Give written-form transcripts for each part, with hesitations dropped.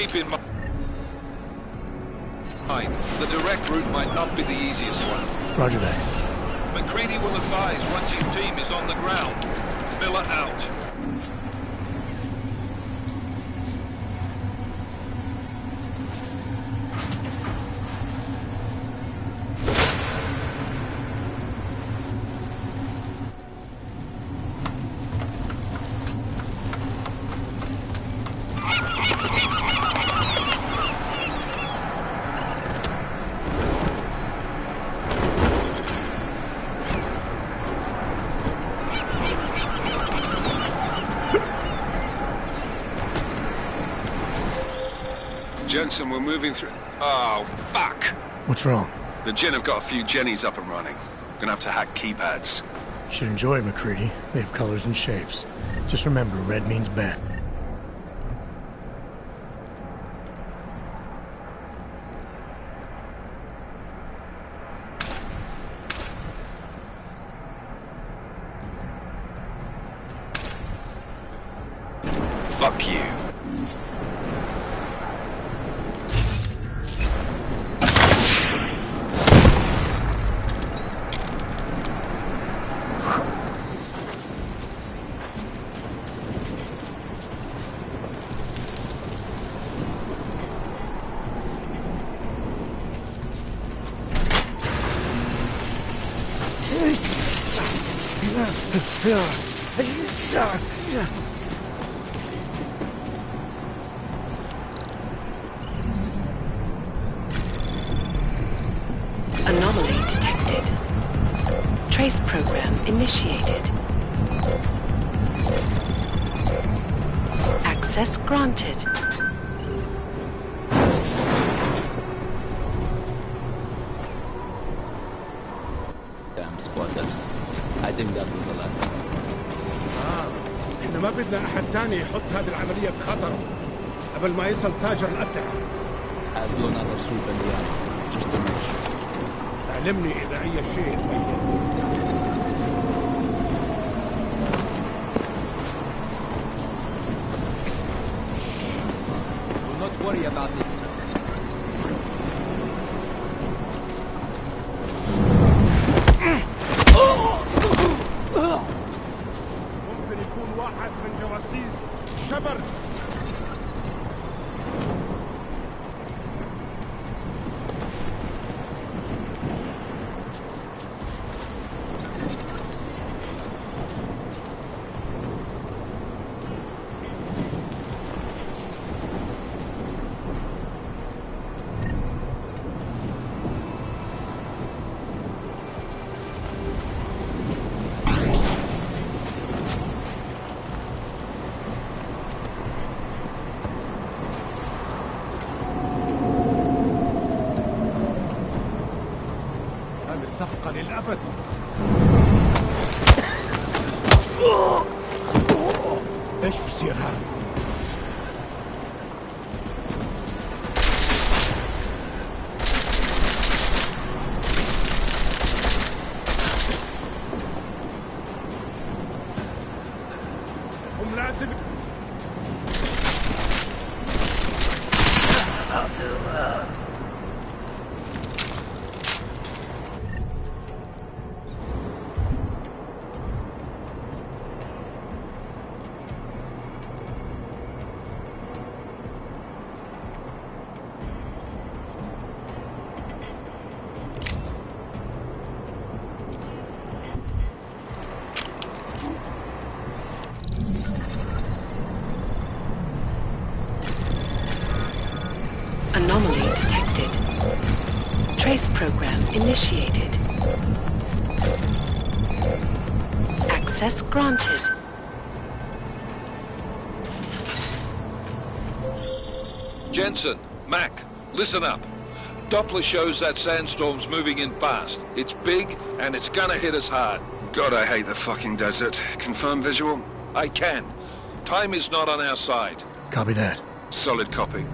Keep in mind, the direct route might not be the easiest one. Roger that. McCready will advise once your team is on the ground. Miller out. Jensen, we're moving through... Oh, fuck! What's wrong? The Gin have got a few Jennies up and running. Gonna have to hack keypads. Should enjoy it, McCready. They have colors and shapes. Just remember, red means bad. Fuck you. Anomaly detected. Trace program initiated. Access granted. Damn squatters. I think that was the last one. احنا ما بدنا احد تاني يحط هذه العملية في خطر قبل ما يصل تاجر الأسلحة. I'd do another sweep in the alley, just to make sure. علمني إذا أي شيء تغير. Do not worry about it. ممكن يكون واحد من جواسيس شبر. صفقة للأبد. ايش بصير هذا؟ هم لازم Anomaly detected. Trace program initiated. Access granted. Jensen, Mac, listen up. Doppler shows that sandstorm's moving in fast. It's big, and it's gonna hit us hard. God, I hate the fucking desert. Confirm visual? I can. Time is not on our side. Copy that. Solid copy.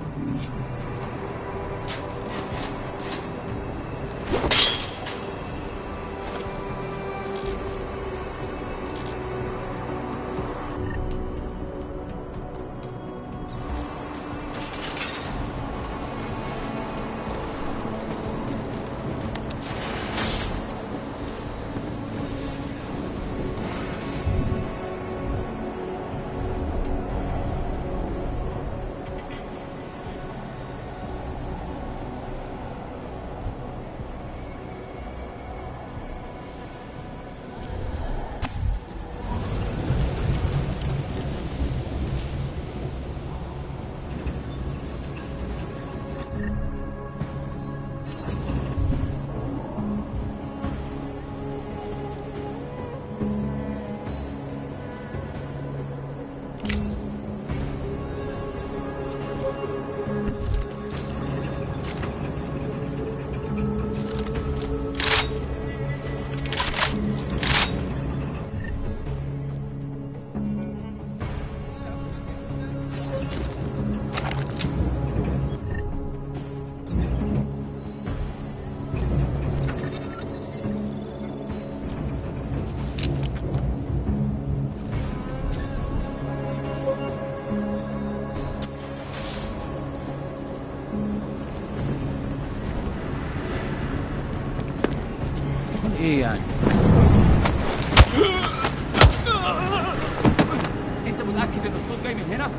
ايه يعني؟ انت متأكد ان الصوت جاي من هنا؟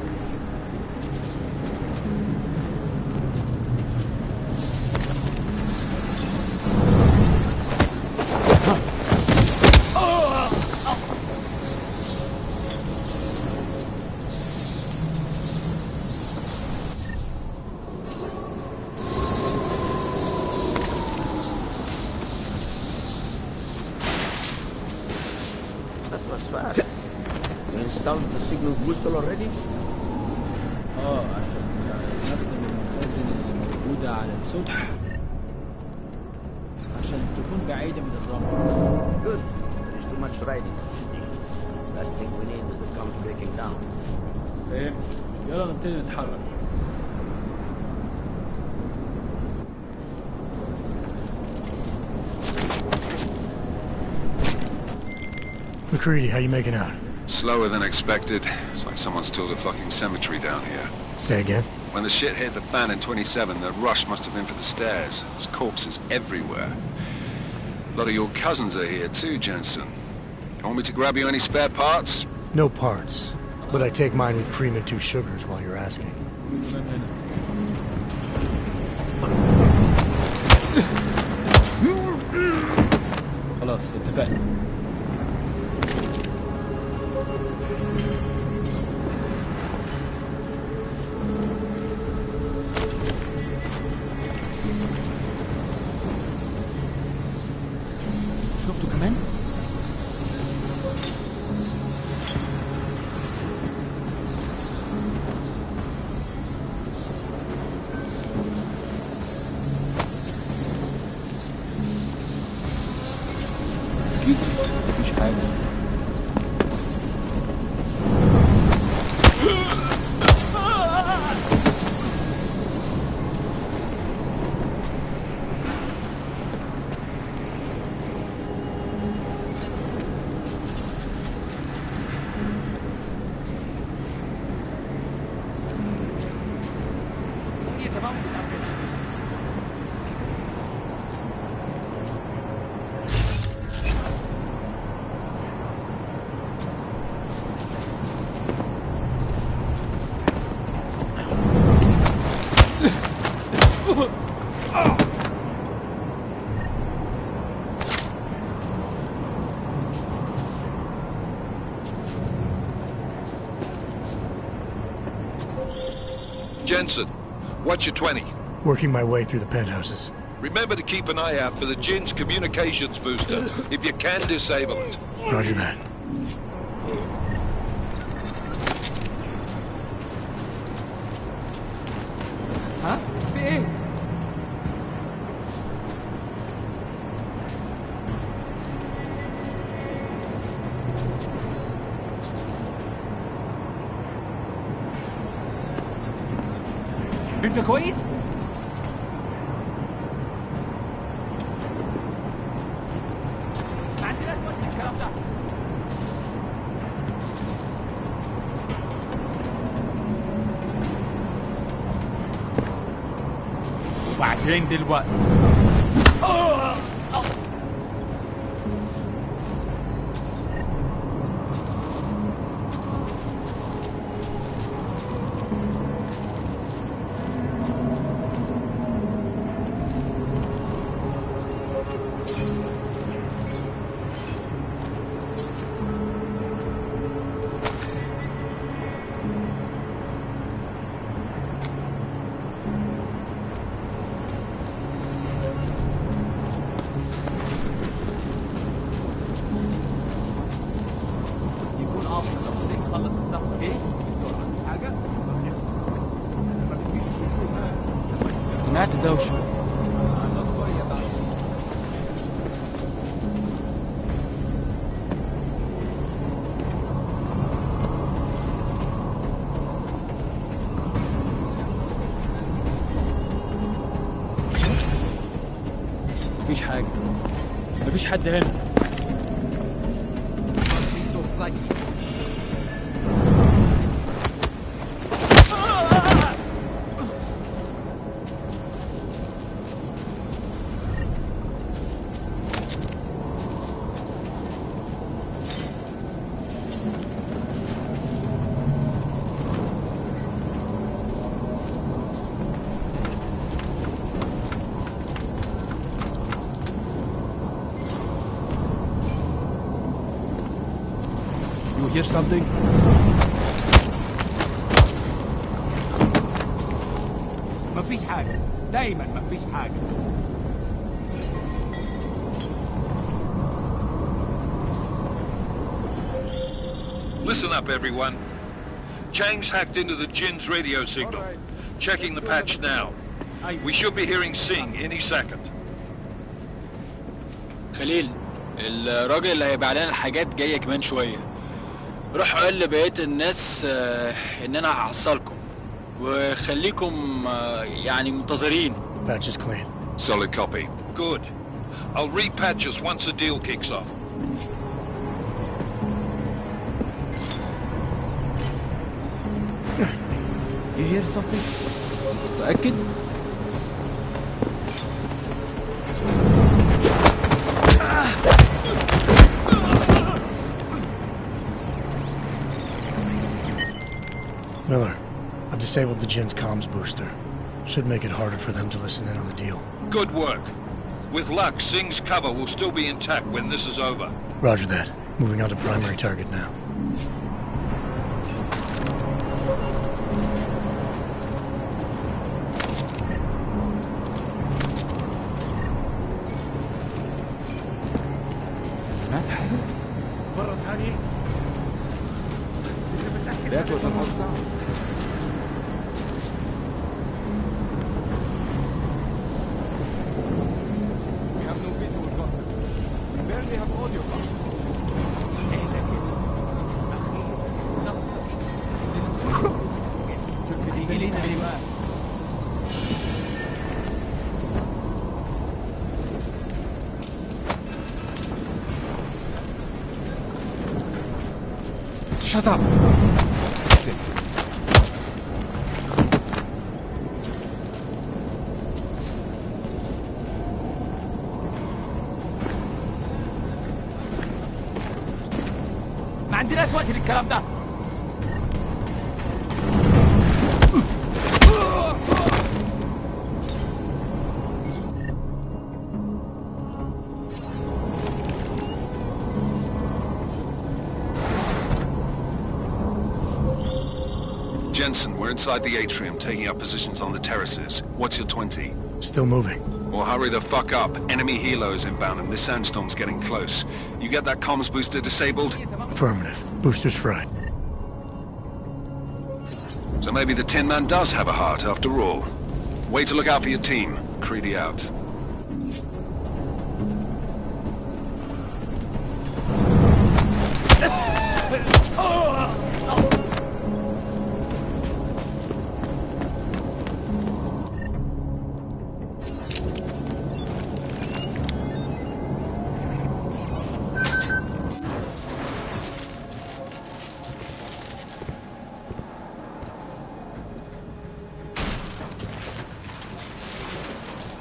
You installed the signal booster already? عشان نخزن المخازن اللي موجودة على السطح عشان تكون بعيدة من الرمل. Good. There's too much riding. Last thing we need is the comes breaking down. فاهم؟ يلا نبتدي نتحرك. McCready, how you making out? Slower than expected. It's like someone's tilled a fucking cemetery down here. Say again? When the shit hit the fan in 27, the rush must have been for the stairs. There's corpses everywhere. A lot of your cousins are here too, Jensen. You want me to grab you any spare parts? No parts. But I take mine with cream and 2 sugars while you're asking. خلاص اتفقنا. شفتوا كمان؟ أكيد مفيش حاجة. Jensen, what's your 20? Working my way through the penthouses. Remember to keep an eye out for the Jin's communications booster. If you can, disable it. Roger that. ها؟ في ايه؟ انت كويس؟ ما عندناش وقت الكلام ده. وبعدين دلوقتي يكون قاصد التوصيل يخلص السفر ايه؟ بسرعة حاجة؟ سمعت دوشة مفيش حاجة مفيش حد هنا hear something? ما فيش حاجة دايما ما فيش حاجة Listen up, everyone. Chang's hacked into the Jin's radio signal. Checking the patch now. We should be hearing Sing any second. خليل الراجل اللي هيبيع لنا الحاجات جايه كمان شويه. روح قول لبقيه الناس ان انا هحصلكم وخليكم يعني منتظرين. Patch is clean. Solid copy. Good. I'll repatch us once the deal kicks off. You hear something? متأكد؟ Miller, I've disabled the Jin's comms booster. Should make it harder for them to listen in on the deal. Good work. With luck, Sing's cover will still be intact when this is over. Roger that. Moving on to primary target now. مرة ثانية. That was an odd sound. We have no visual contact. We barely have audio contact. Shut up. Sit. ما عندناش وقت للكلام ده. Jensen, we're inside the atrium, taking up positions on the terraces. What's your 20? Still moving. Well, hurry the fuck up. Enemy helos inbound and this sandstorm's getting close. You get that comms booster disabled? Affirmative. Booster's fried. So maybe the Tin Man does have a heart after all. Way to look out for your team. Creedy out.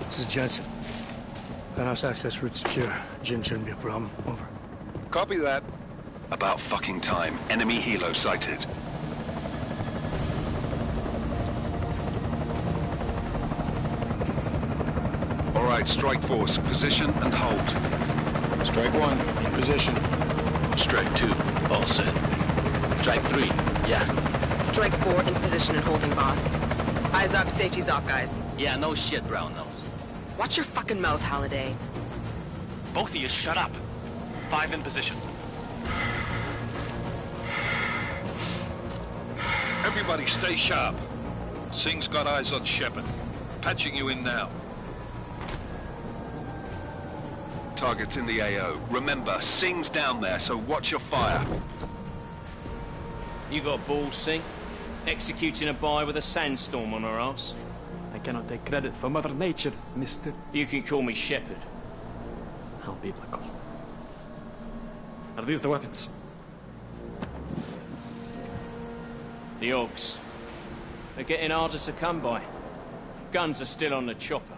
This is Jensen. Penthouse access route secure. Jin shouldn't be a problem. Over. Copy that. About fucking time. Enemy helo sighted. All right, strike force. Position and hold. Strike 1, in position. Strike 2, all set. Strike 3, yeah. Strike 4 in position and holding, boss. Eyes up, safety's off, guys. Yeah, no shit, brown nose. Watch your fucking mouth, Halliday. Both of you shut up. 5 in position. Everybody stay sharp. Sing's got eyes on Shepard. Patching you in now. Target's in the AO. Remember, Sing's down there, so watch your fire. You got balls, Sing? Executing a buy with a sandstorm on our ass? I cannot take credit for Mother Nature, mister. You can call me Shepard. How biblical. Are these the weapons? The Augs. They're getting harder to come by. Guns are still on the chopper.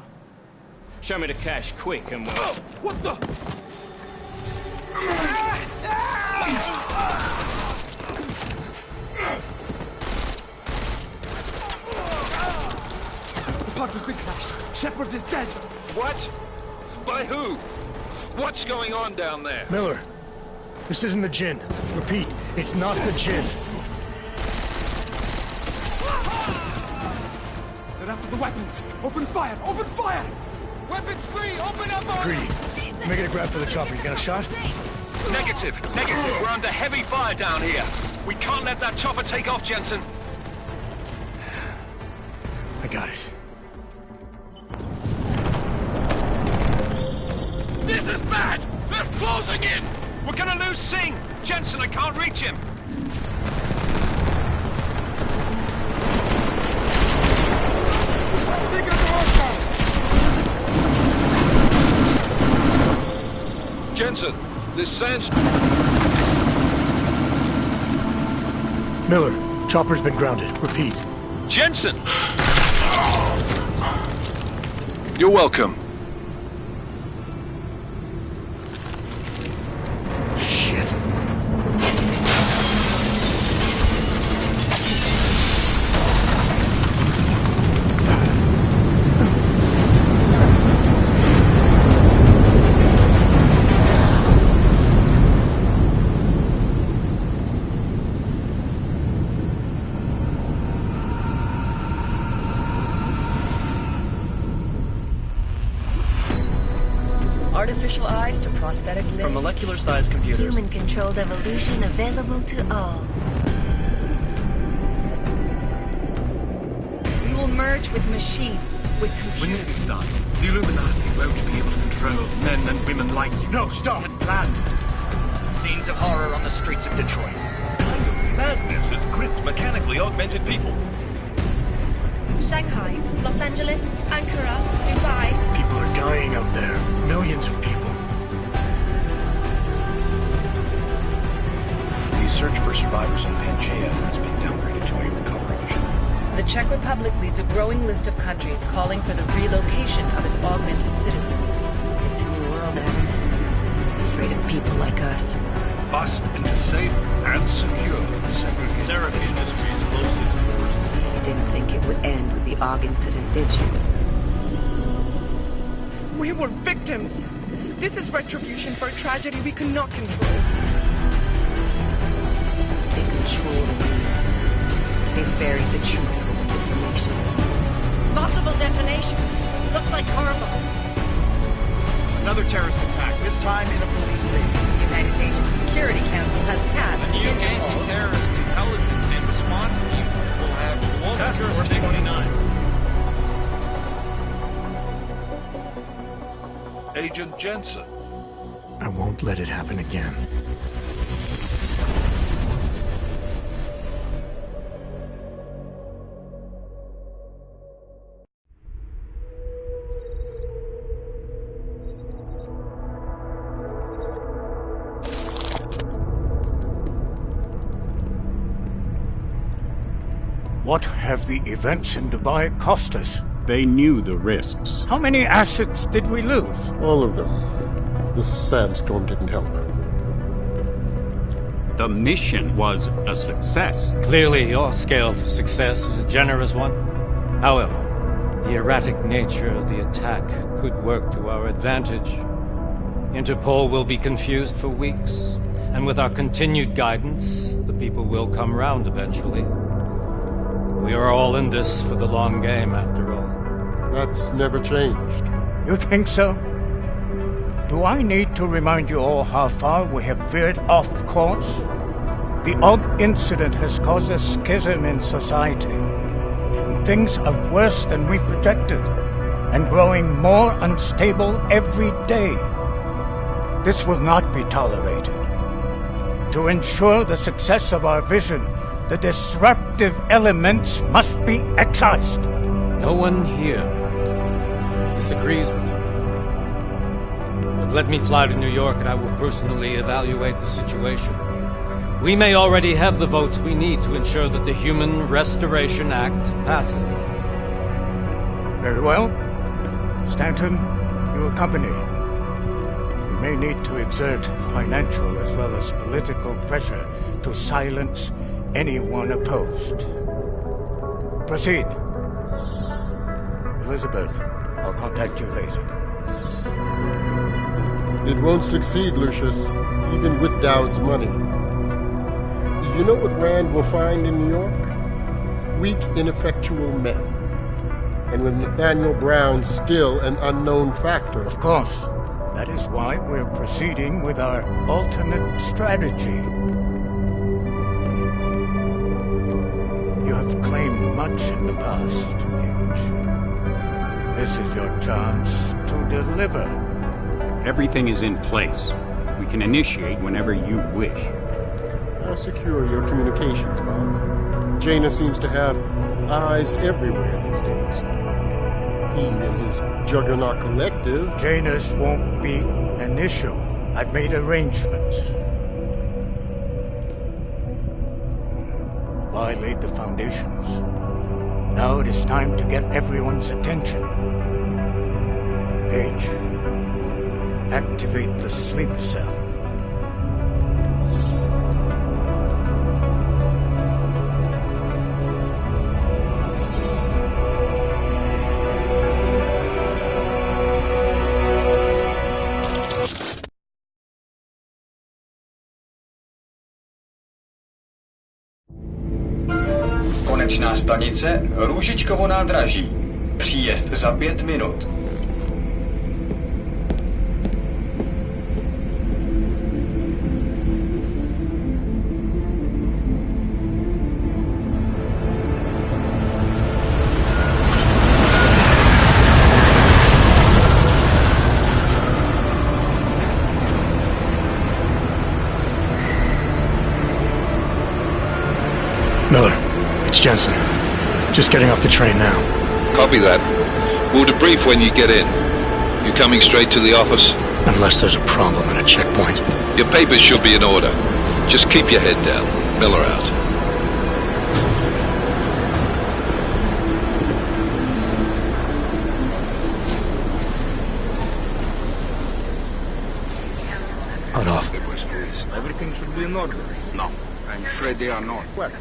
Show me the cash, quick, and we'll... Oh, what the? The pod has been crashed. Shepard is dead. What? By who? What's going on down there? Miller, this isn't the Jin. Repeat, It's not the Jinn. They're after the weapons. Open fire! Open fire! Weapons free! Open up! Greedy. Making a grab for the chopper. You got a shot? Negative. We're under heavy fire down here. We can't let that chopper take off, Jensen. I got it. This is bad! They're closing in! We're gonna lose Singh! Jensen, I can't reach him! Jensen, this sands... Miller, chopper's been grounded. Repeat. Jensen! You're welcome. Shit. Artificial eyes to prosthetic limbs. From molecular-sized computers. Human-controlled evolution available to all. We will merge with machines, with computers. When this is done, the Illuminati won't be able to control men and women like you. No, stop! Had planned. Scenes of horror on the streets of Detroit. What kind of madness has gripped mechanically augmented people? Shanghai, Los Angeles, Ankara, Dubai. People are dying out there. Millions of people. The search for survivors in Pangaea has been downgraded to a recovery mission. The Czech Republic leads a growing list of countries calling for the relocation of its augmented citizens. It's a new world, Adam. It's afraid of people like us. Bust into safe and secure segregated industries closely to the worst. You didn't think it would end with the AUG incident, did you? We were victims. This is retribution for a tragedy we cannot control. They control the news. They buried the truth with disinformation. Possible detonations. Looks like car bombs. Another terrorist attack, this time in a police station. The United Nations Security Council has passed A new anti-terrorist intelligence and response team will have global Task Force 29. Agent Jensen. I won't let it happen again. What have the events in Dubai cost us? They knew the risks. How many assets did we lose? All of them. This sandstorm didn't help. The mission was a success. Clearly, your scale for success is a generous one. However, the erratic nature of the attack could work to our advantage. Interpol will be confused for weeks, and with our continued guidance, the people will come round eventually. We are all in this for the long game, after all. That's never changed. You think so? Do I need to remind you all how far we have veered off course? The AUG incident has caused a schism in society. Things are worse than we projected, and growing more unstable every day. This will not be tolerated. To ensure the success of our vision, the disruptive elements must be excised. No one here disagrees with you. But let me fly to New York and I will personally evaluate the situation. We may already have the votes we need to ensure that the Human Restoration Act passes. Very well. Stanton, you accompany. We may need to exert financial as well as political pressure to silence anyone opposed. Proceed. Elizabeth, I'll contact you later. It won't succeed, Lucius, even with Dowd's money. You know what Rand will find in New York? Weak, ineffectual men. And with Nathaniel Brown still an unknown factor. Of course. That is why we're proceeding with our alternate strategy. You have claimed much in the past, Paige. This is your chance to deliver. Everything is in place. We can initiate whenever you wish. How secure are your communications, Bob? Jaina seems to have eyes everywhere these days. He and his Juggernaut Collective... Jaina's won't be initial. I've made arrangements. I laid the foundations. Now it is time to get everyone's attention. Paige, activate the sleep cell. Konečná stanice Růžičkovo nádraží. Příjezd za 5 minut. Miller, it's Jensen. Just getting off the train now. Copy that. We'll debrief when you get in. You coming straight to the office? Unless there's a problem at a checkpoint. Your papers should be in order. Just keep your head down. Miller out. Hot off. Everything should be in order. No, I'm afraid they are not. What?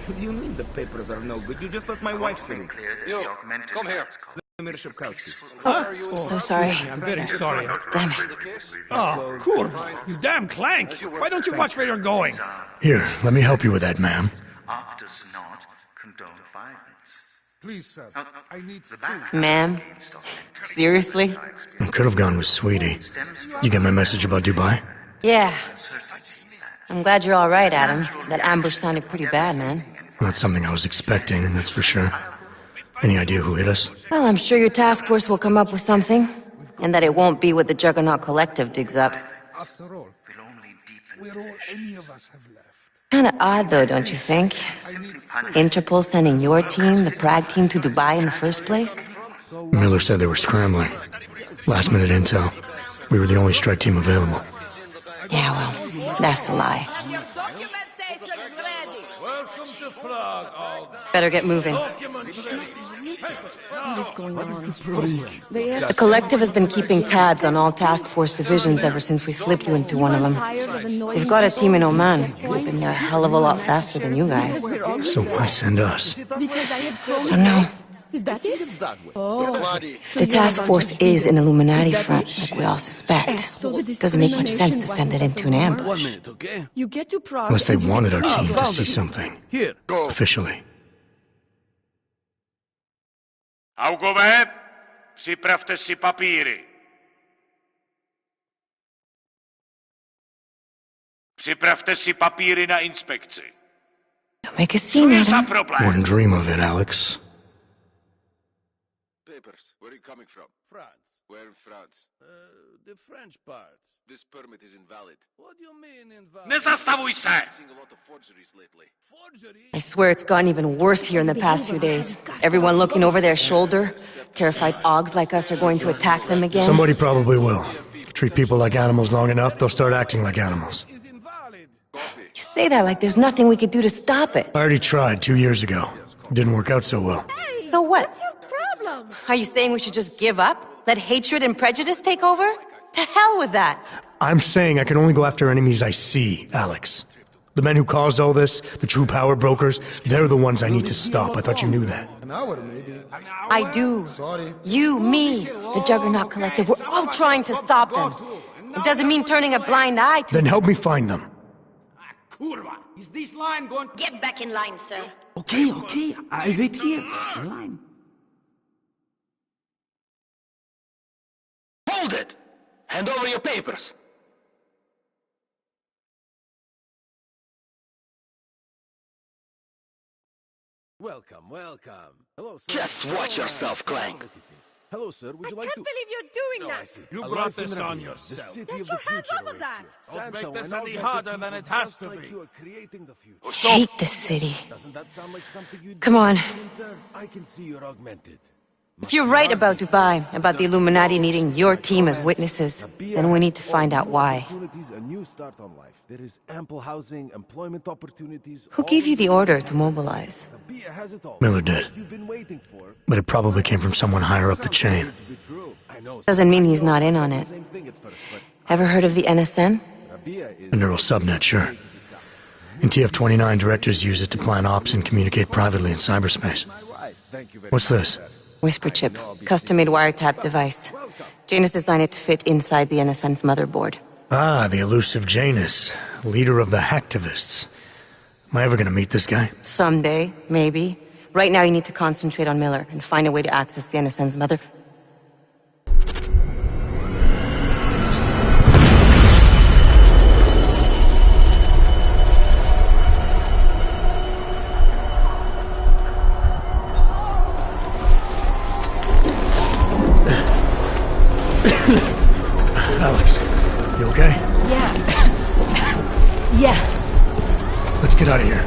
What do you mean the papers are no good? You just let my wife through. You, come here. Oh, so sorry. I'm very sorry. Damn it. Oh, kurva, you damn clank. Why don't you watch where you're going? Here, let me help you with that, ma'am. Does not condone violence. Please, sir. I need food. Ma'am? Seriously? I could have gone with Sweetie. You get my message about Dubai? Yeah. I'm glad you're all right, Adam. That ambush sounded pretty bad, man. Not something I was expecting, that's for sure. Any idea who hit us? Well, I'm sure your task force will come up with something. And that it won't be what the Juggernaut Collective digs up. After all, we're all any of us have left. Kinda odd, though, don't you think? Interpol sending your team, the Prague team, to Dubai in the first place? Miller said they were scrambling. Last-minute intel. We were the only strike team available. Yeah, well, that's a lie. Better get moving. What is going on? The Collective has been keeping tabs on all task force divisions ever since we slipped you into one of them. They've got a team in Oman. We've been there a hell of a lot faster than you guys. So why send us? I don't know. Is that it? The task force is an Illuminati front, like we all suspect. Doesn't make much sense to send it into an ambush. 1 minute, okay? You get to Prague. Unless they wanted our team to see something. Here. Officially. Augové, připravte si papíry. Připravte si papíry na inspekci. Don't make a scene, Adam. Wouldn't dream of it, Alex. Papers. Where are you coming from? France. Where in France? The French part. This permit is invalid. What do you mean invalid? Nezastavuj se! Seeing a lot of forgeries lately. I swear it's gotten even worse here in the past few days. Everyone looking over their shoulder. Terrified Augs like us are going to attack them again. Somebody probably will. Treat people like animals long enough, they'll start acting like animals. You say that like there's nothing we could do to stop it. I already tried 2 years ago. It didn't work out so well. So what? What's your problem? Are you saying we should just give up? Let hatred and prejudice take over? To hell with that! I'm saying I can only go after enemies I see, Alex. The men who caused all this, the true power brokers, they're the ones I need to stop. I thought you knew that. An hour, maybe. I do. Sorry. You, me, the Juggernaut Collective, we're all trying to stop them. It doesn't mean turning a blind eye to Then help me find them. Kurwa! Is this line going... Get back in line, sir. Okay, I wait here, in line. Hold it! Hand over your papers. Welcome. Hello, sir. Just watch yourself, Clank. Hello, sir. Would you like to... I can't believe you're doing that. You brought this on yourself. Get your hands off of that. Don't make this any harder than it has to be. Hate this city. Come on. I can see you're augmented. If you're right about Dubai, about the Illuminati needing your team as witnesses, then we need to find out why. A new start on life. There is ample housing, employment opportunities. Who gave you the order to mobilize? Miller did. But it probably came from someone higher up the chain. Doesn't mean he's not in on it. Ever heard of the NSN? A neural subnet, sure. In TF-29, directors use it to plan ops and communicate privately in cyberspace. What's this? Whisper chip, custom-made wiretap device. Janus designed it to fit inside the NSN's motherboard. Ah, the elusive Janus, leader of the hacktivists. Am I ever gonna meet this guy? Someday, maybe. Right now you need to concentrate on Miller and find a way to access the NSN's mother... Alex, you okay? Yeah. Let's get out of here.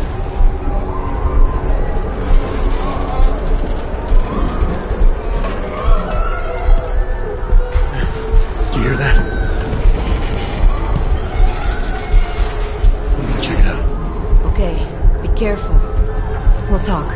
Do you hear that? I'm gonna check it out. Okay, be careful. We'll talk.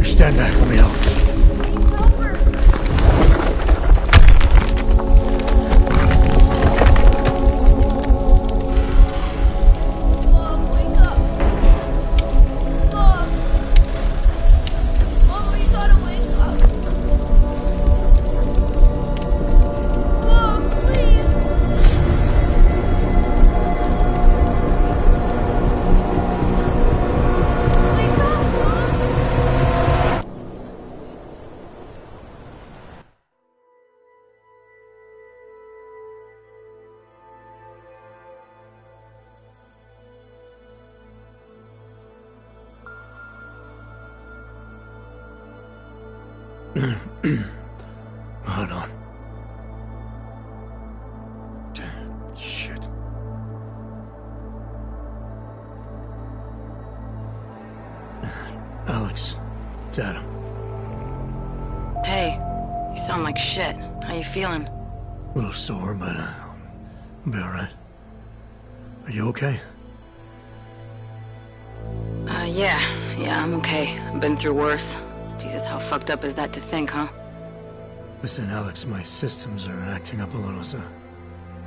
Stand back, let me help. Hold on. Shit. Alex, it's Adam. Hey, you sound like shit. How you feeling? A little sore, but I'll be alright. Are you okay? Yeah, I'm okay. I've been through worse. Jesus, how fucked up is that to think, huh? Listen, Alex, my systems are acting up a little, so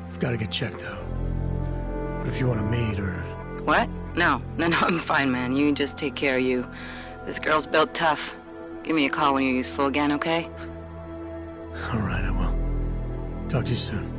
I've got to get checked out. But if you want to meet or... What? No, I'm fine, man. You just take care of you. This girl's built tough. Give me a call when you're useful again, okay? Alright, I will. Talk to you soon.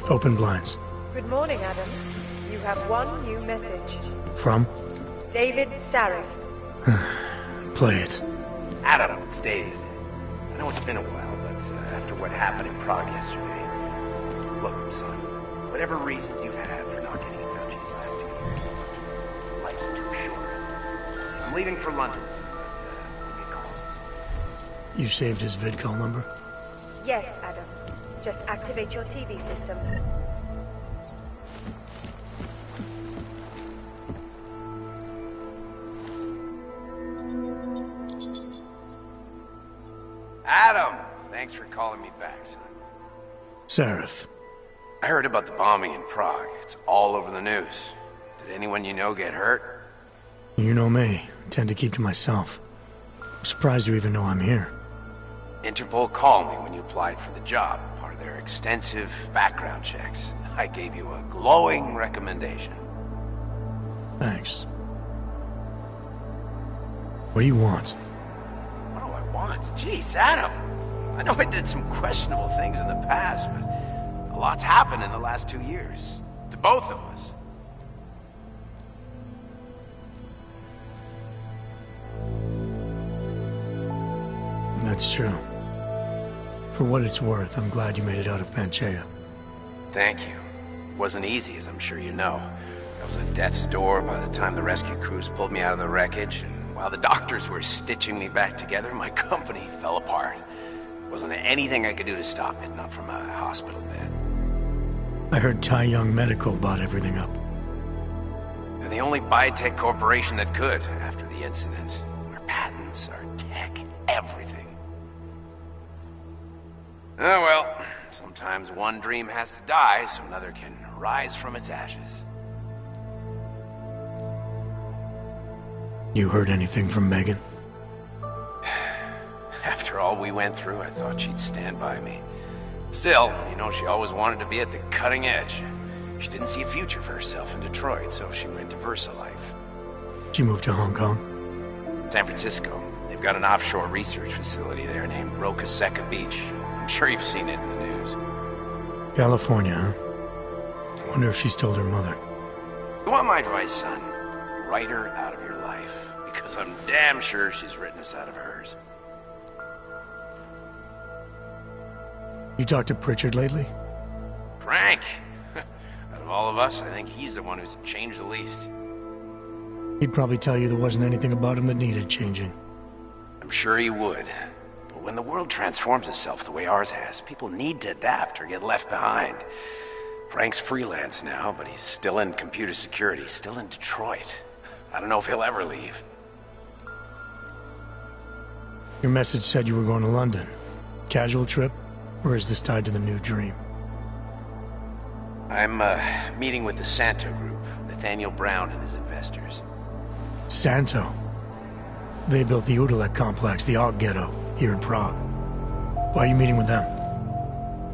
Open blinds. Good morning, Adam. You have one new message. From? David Sarek. Play it. Adam, it's David. I know it's been a while, but after what happened in Prague yesterday... Look, son, whatever reasons you've had for not getting in touch these last 2 years, life's too short. I'm leaving for London, but give me a call. You saved his vidcall number? Yes, Adam. Just activate your TV system. Adam! Thanks for calling me back, son. Seraph. I heard about the bombing in Prague. It's all over the news. Did anyone you know get hurt? You know me. I tend to keep to myself. I'm surprised you even know I'm here. Interpol called me when you applied for the job, part of their extensive background checks. I gave you a glowing recommendation. Thanks. What do you want? What do I want? Jeez, Adam! I know I did some questionable things in the past, but a lot's happened in the last 2 years. To both of us. That's true. For what it's worth, I'm glad you made it out of Panchaea. Thank you. It wasn't easy, as I'm sure you know. I was at death's door by the time the rescue crews pulled me out of the wreckage, and while the doctors were stitching me back together, my company fell apart. There wasn't anything I could do to stop it, not from a hospital bed. I heard Tai Young Medical bought everything up. They're the only biotech corporation that could, after the incident. Our patents, our tech, everything. Oh well, sometimes one dream has to die so another can rise from its ashes. You heard anything from Megan? After all we went through, I thought she'd stand by me. Still, you know, she always wanted to be at the cutting edge. She didn't see a future for herself in Detroit, so she went to VersaLife. She moved to Hong Kong? San Francisco. They've got an offshore research facility there named Roca Seca Beach. I'm sure you've seen it in the news. California, huh? I wonder if she's told her mother. You want my advice, son? Write her out of your life, because I'm damn sure she's written us out of hers. You talked to Pritchard lately? Frank! Out of all of us, I think he's the one who's changed the least. He'd probably tell you there wasn't anything about him that needed changing. I'm sure he would. But when the world transforms itself the way ours has, people need to adapt or get left behind. Frank's freelance now, but he's still in computer security, still in Detroit. I don't know if he'll ever leave. Your message said you were going to London. Casual trip? Or is this tied to the new dream? I'm, meeting with the Santo Group, Nathaniel Brown and his investors. Santo? They built the Udalek complex, the Og Ghetto, here in Prague. Why are you meeting with them?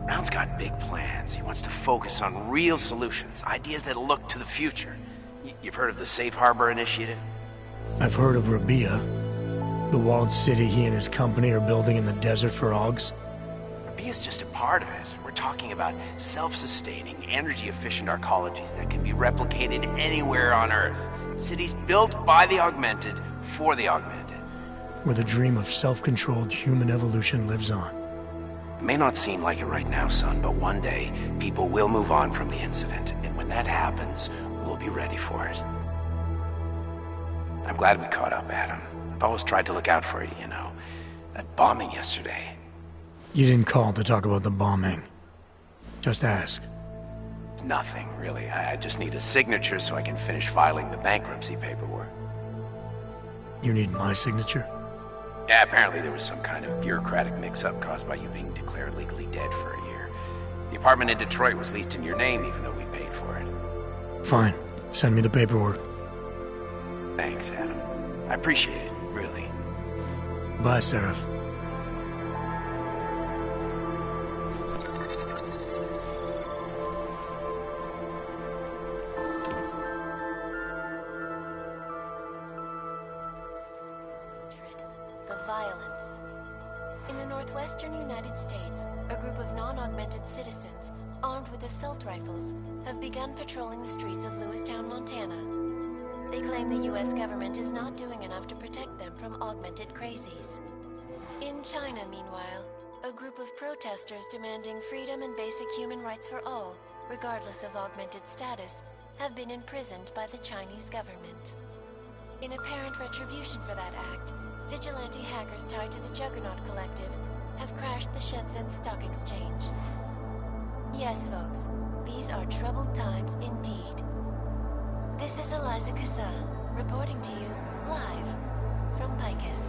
Brown's got big plans. He wants to focus on real solutions, ideas that look to the future. You've heard of the Safe Harbor Initiative? I've heard of Rabia, the walled city he and his company are building in the desert for Augs. Rabia's just a part of it. We're talking about self-sustaining, energy-efficient arcologies that can be replicated anywhere on Earth. Cities built by the augmented, for the augmented. Where the dream of self-controlled human evolution lives on. It may not seem like it right now, son, but one day, people will move on from the incident, and when that happens, we'll be ready for it. I'm glad we caught up, Adam. I've always tried to look out for you, you know. That bombing yesterday. You didn't call to talk about the bombing. Just ask. It's nothing, really. I just need a signature so I can finish filing the bankruptcy paperwork. You need my signature? Yeah, apparently there was some kind of bureaucratic mix-up caused by you being declared legally dead for a year. The apartment in Detroit was leased in your name even though we paid for it. Fine. Send me the paperwork. Thanks, Adam. I appreciate it, really. Bye, Seraph. The violence. In the northwestern United States, a group of non-augmented citizens, armed with assault rifles, have begun patrolling the streets of Lewistown, Montana. They claim the US government is not doing enough to protect them from augmented crazies. In China, meanwhile, a group of protesters demanding freedom and basic human rights for all, regardless of augmented status, have been imprisoned by the Chinese government. In apparent retribution for that act, vigilante hackers tied to the Juggernaut Collective have crashed the Shenzhen Stock Exchange. Yes, folks, these are troubled times indeed. This is Eliza Cassan, reporting to you live from Picus.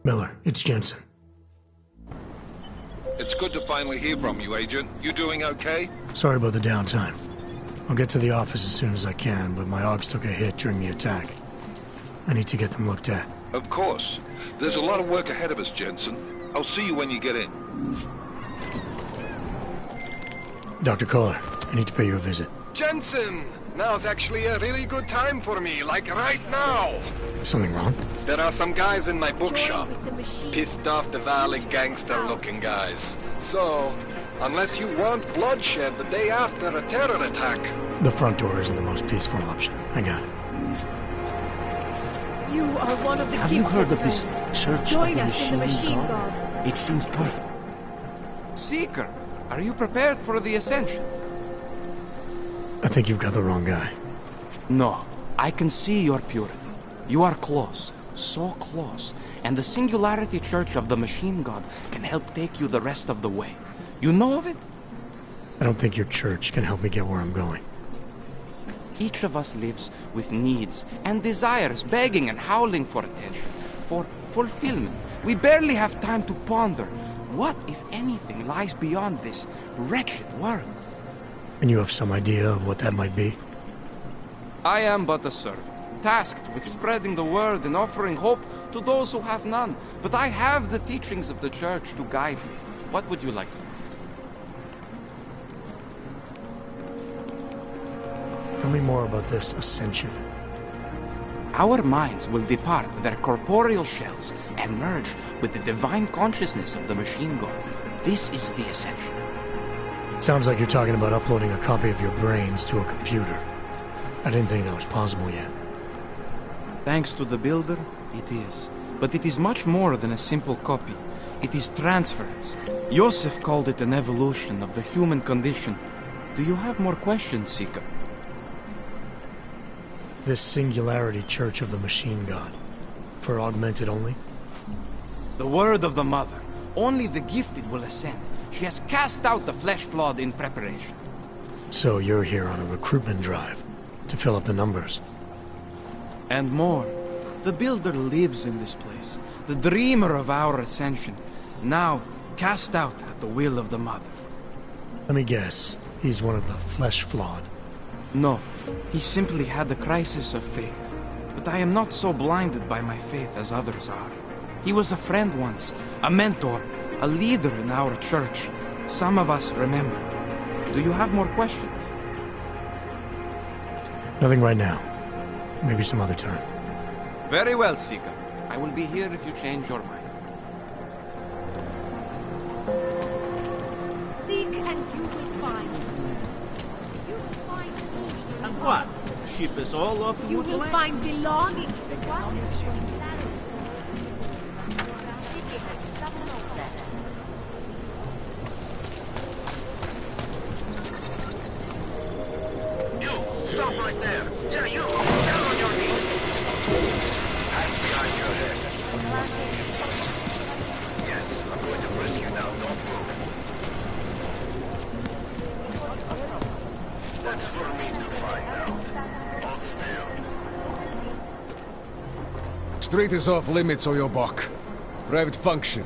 Miller, it's Jensen. It's good to finally hear from you, Agent. You doing okay? Sorry about the downtime. I'll get to the office as soon as I can, but my Augs took a hit during the attack. I need to get them looked at. Of course. There's a lot of work ahead of us, Jensen. I'll see you when you get in. Dr. Kohler, I need to pay you a visit. Jensen! Now's actually a really good time for me, like right now! Something wrong? There are some guys in my bookshop. Pissed off the Valley gangster-looking guys. So, unless you want bloodshed the day after a terror attack... The front door isn't the most peaceful option. I got it. You are one of the Have you heard of this Church of Join the us in the Machine Machine God? God. It seems perfect. Seeker, are you prepared for the Ascension? I think you've got the wrong guy. No, I can see your purity. You are close, so close, and the Singularity Church of the Machine God can help take you the rest of the way. You know of it? I don't think your church can help me get where I'm going. Each of us lives with needs and desires, begging and howling for attention, for fulfillment. We barely have time to ponder what, if anything, lies beyond this wretched world. And you have some idea of what that might be? I am but a servant, tasked with spreading the word and offering hope to those who have none. But I have the teachings of the Church to guide me. What would you like to know? Tell me more about this Ascension. Our minds will depart their corporeal shells and merge with the divine consciousness of the Machine God. This is the Ascension. Sounds like you're talking about uploading a copy of your brains to a computer. I didn't think that was possible yet. Thanks to the Builder, it is. But it is much more than a simple copy. It is transference. Joseph called it an evolution of the human condition. Do you have more questions, Seeker? This Singularity Church of the Machine God. For augmented only? The word of the Mother. Only the gifted will ascend. She has cast out the flesh-flawed in preparation. So you're here on a recruitment drive, to fill up the numbers. And more. The Builder lives in this place, the dreamer of our ascension, now cast out at the will of the Mother. Let me guess, he's one of the flesh-flawed. No, he simply had a crisis of faith. But I am not so blinded by my faith as others are. He was a friend once, a mentor, a leader in our church. Some of us remember. Do you have more questions? Nothing right now. Maybe some other time. Very well, Seeker. I will be here if you change your mind. Seek and you will find. You will find meaning. And what? The ship is all off the You will woodland? find belonging. Stop right there! Yeah, you! Down on your knees! Hands behind your head. Yes, I'm going to frisk you now. Don't move. That's for me to find out. Hold still. Street is off limits, Oyobok. Private function.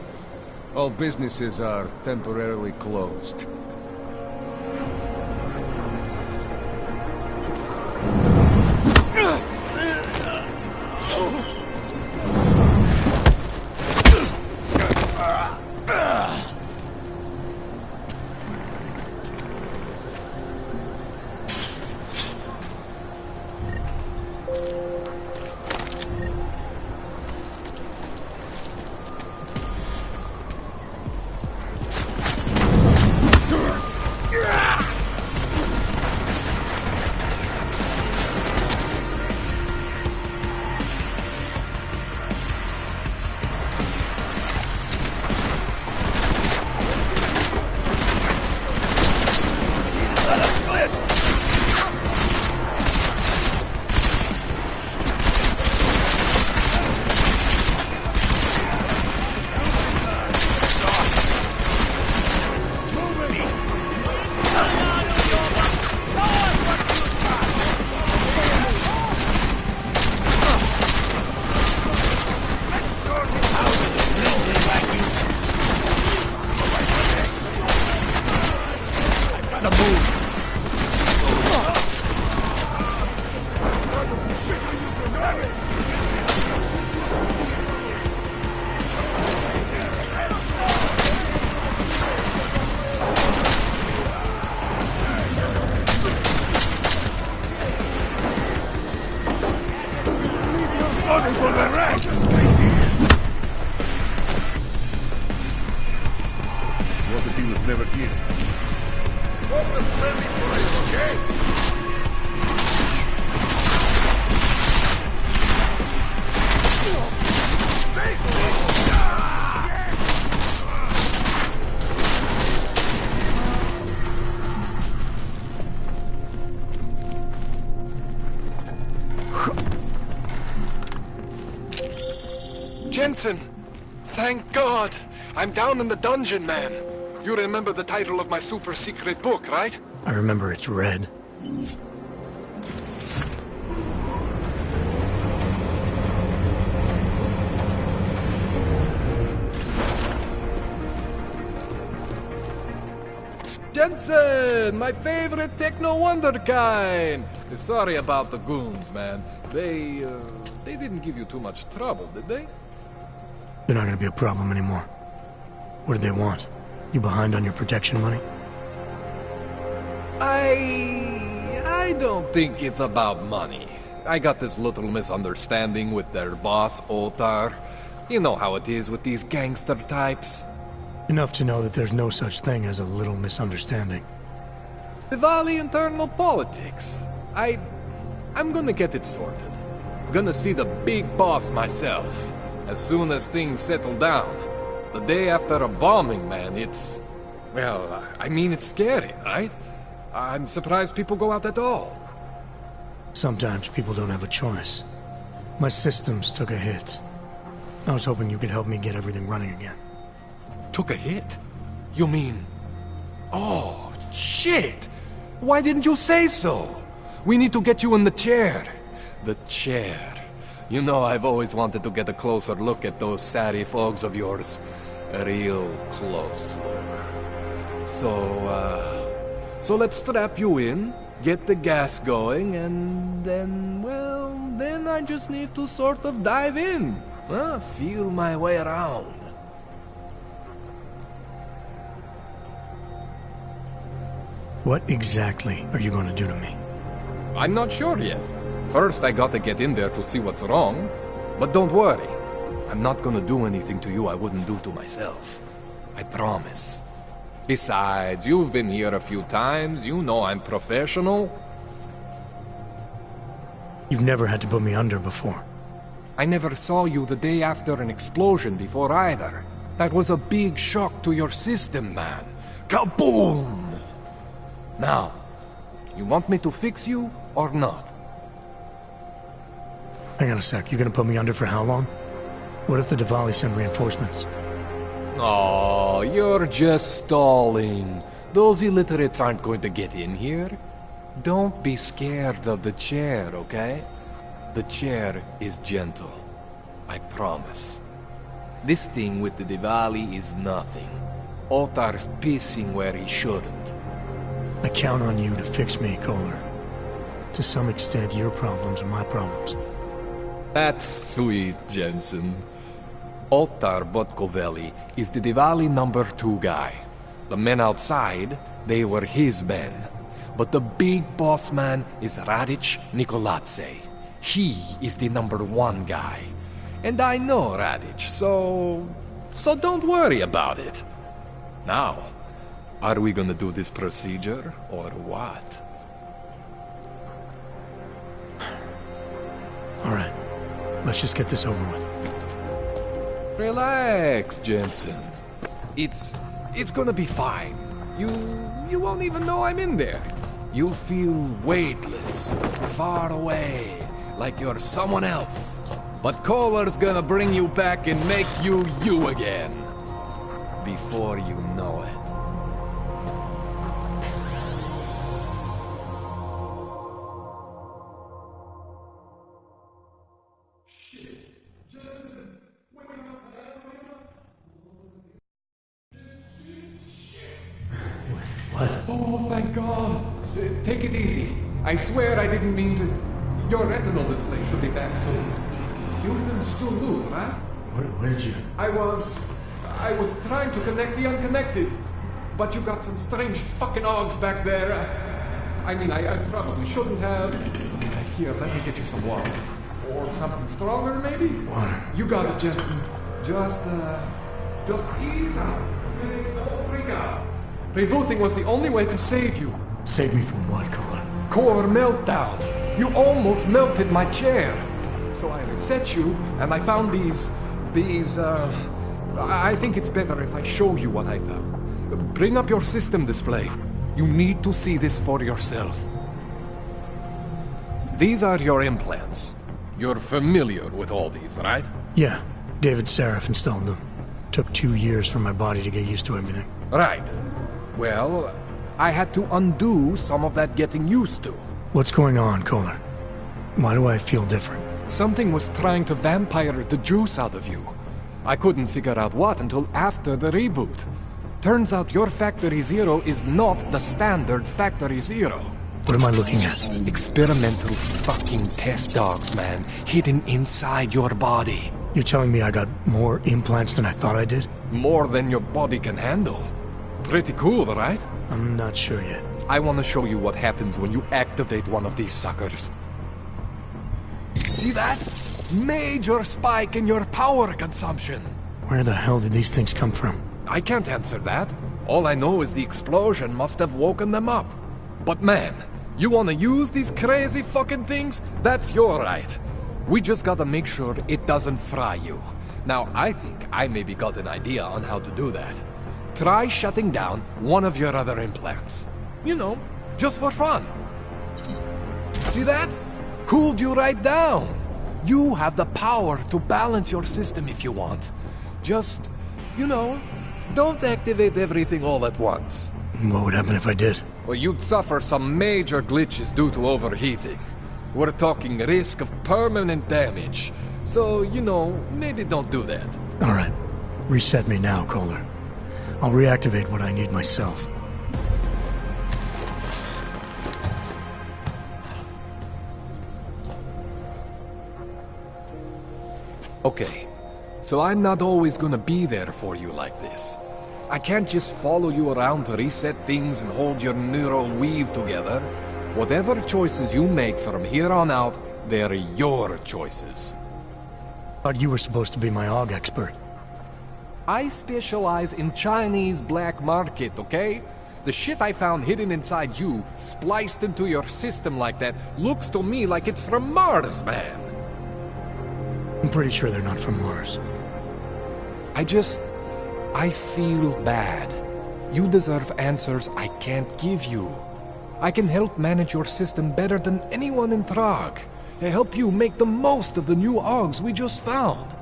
All businesses are temporarily closed. never did. Focus friendly fire, okay? Jensen! Thank God! I'm down in the dungeon, man. You remember the title of my super secret book, right? I remember it's red. Jensen! My favorite techno wonderkind! Sorry about the goons, man. They didn't give you too much trouble, did they? They're not gonna be a problem anymore. What do they want? You behind on your protection money? I don't think it's about money. I got this little misunderstanding with their boss, Otar. You know how it is with these gangster types. Enough to know that there's no such thing as a little misunderstanding. Diwali internal politics. I'm gonna get it sorted. Gonna see the big boss myself. As soon as things settle down. The day after a bombing, man, it's... Well, I mean, it's scary, right? I'm surprised people go out at all. Sometimes people don't have a choice. My systems took a hit. I was hoping you could help me get everything running again. Took a hit? You mean... Oh, shit! Why didn't you say so? We need to get you in the chair. The chair. You know, I've always wanted to get a closer look at those satty folks of yours. A real close look. So let's strap you in, get the gas going, and then, well, then I just need to sort of dive in. Feel my way around. What exactly are you going to do to me? I'm not sure yet. First, I gotta get in there to see what's wrong. But don't worry. I'm not gonna do anything to you I wouldn't do to myself. I promise. Besides, you've been here a few times. You know I'm professional. You've never had to put me under before. I never saw you the day after an explosion before either. That was a big shock to your system, man. Kaboom! Now, you want me to fix you or not? Hang on a sec, you're gonna put me under for how long? What if the Diwali send reinforcements? Oh, you're just stalling. Those illiterates aren't going to get in here. Don't be scared of the chair, okay? The chair is gentle. I promise. This thing with the Diwali is nothing. Otar's pissing where he shouldn't. I count on you to fix me, Kohler. To some extent, your problems are my problems. That's sweet, Jensen. Otar Botkovelli is the Diwali #2 guy. The men outside, they were his men. But the big boss man is Radic Nikoladze. He is the #1 guy. And I know Radic, so don't worry about it. Now, are we gonna do this procedure, or what? All right. Let's just get this over with. Relax, Jensen. It's gonna be fine. You won't even know I'm in there. You'll feel weightless, far away, like you're someone else. But Kohler's gonna bring you back and make you you again. Before you know it. What? Oh, thank God. Take it easy. I swear I didn't mean to... Your retinal display should be back soon. You can still move, right? Where did you... I was trying to connect the unconnected. But you got some strange fucking ogs back there. I mean, I probably shouldn't have. Here, let me get you some water. Or something stronger, maybe? Water. You got it, Jensen. Just ease out. Okay? Don't freak out. Rebooting was the only way to save you. Save me from what, Kohler? Core meltdown. You almost melted my chair. So I reset you, and I found these... I think it's better if I show you what I found. Bring up your system display. You need to see this for yourself. These are your implants. You're familiar with all these, right? Yeah. David Sarif installed them. Took 2 years for my body to get used to everything. Right. Well, I had to undo some of that getting used to. What's going on, Kohler? Why do I feel different? Something was trying to vampire the juice out of you. I couldn't figure out what until after the reboot. Turns out your Factory Zero is not the standard Factory Zero. What am I looking at? Experimental fucking test dogs, man. Hidden inside your body. You're telling me I got more implants than I thought I did? More than your body can handle. Pretty cool, right? I'm not sure yet. I want to show you what happens when you activate one of these suckers. See that? Major spike in your power consumption. Where the hell did these things come from? I can't answer that. All I know is the explosion must have woken them up. But man, you want to use these crazy fucking things? That's your right. We just gotta make sure it doesn't fry you. Now, I think I maybe got an idea on how to do that. Try shutting down one of your other implants. You know, just for fun. See that? Cooled you right down. You have the power to balance your system if you want. Just, you know, don't activate everything all at once. What would happen if I did? Well, you'd suffer some major glitches due to overheating. We're talking risk of permanent damage. So, you know, maybe don't do that. All right. Reset me now, Kohler. I'll reactivate what I need myself. Okay. So I'm not always gonna be there for you like this. I can't just follow you around to reset things and hold your neural weave together. Whatever choices you make from here on out, they're your choices. Thought you were supposed to be my AUG expert. I specialize in Chinese black market, okay? The shit I found hidden inside you, spliced into your system like that, looks to me like it's from Mars, man. I'm pretty sure they're not from Mars. I feel bad. You deserve answers I can't give you. I can help manage your system better than anyone in Prague. I help you make the most of the new AUGs we just found.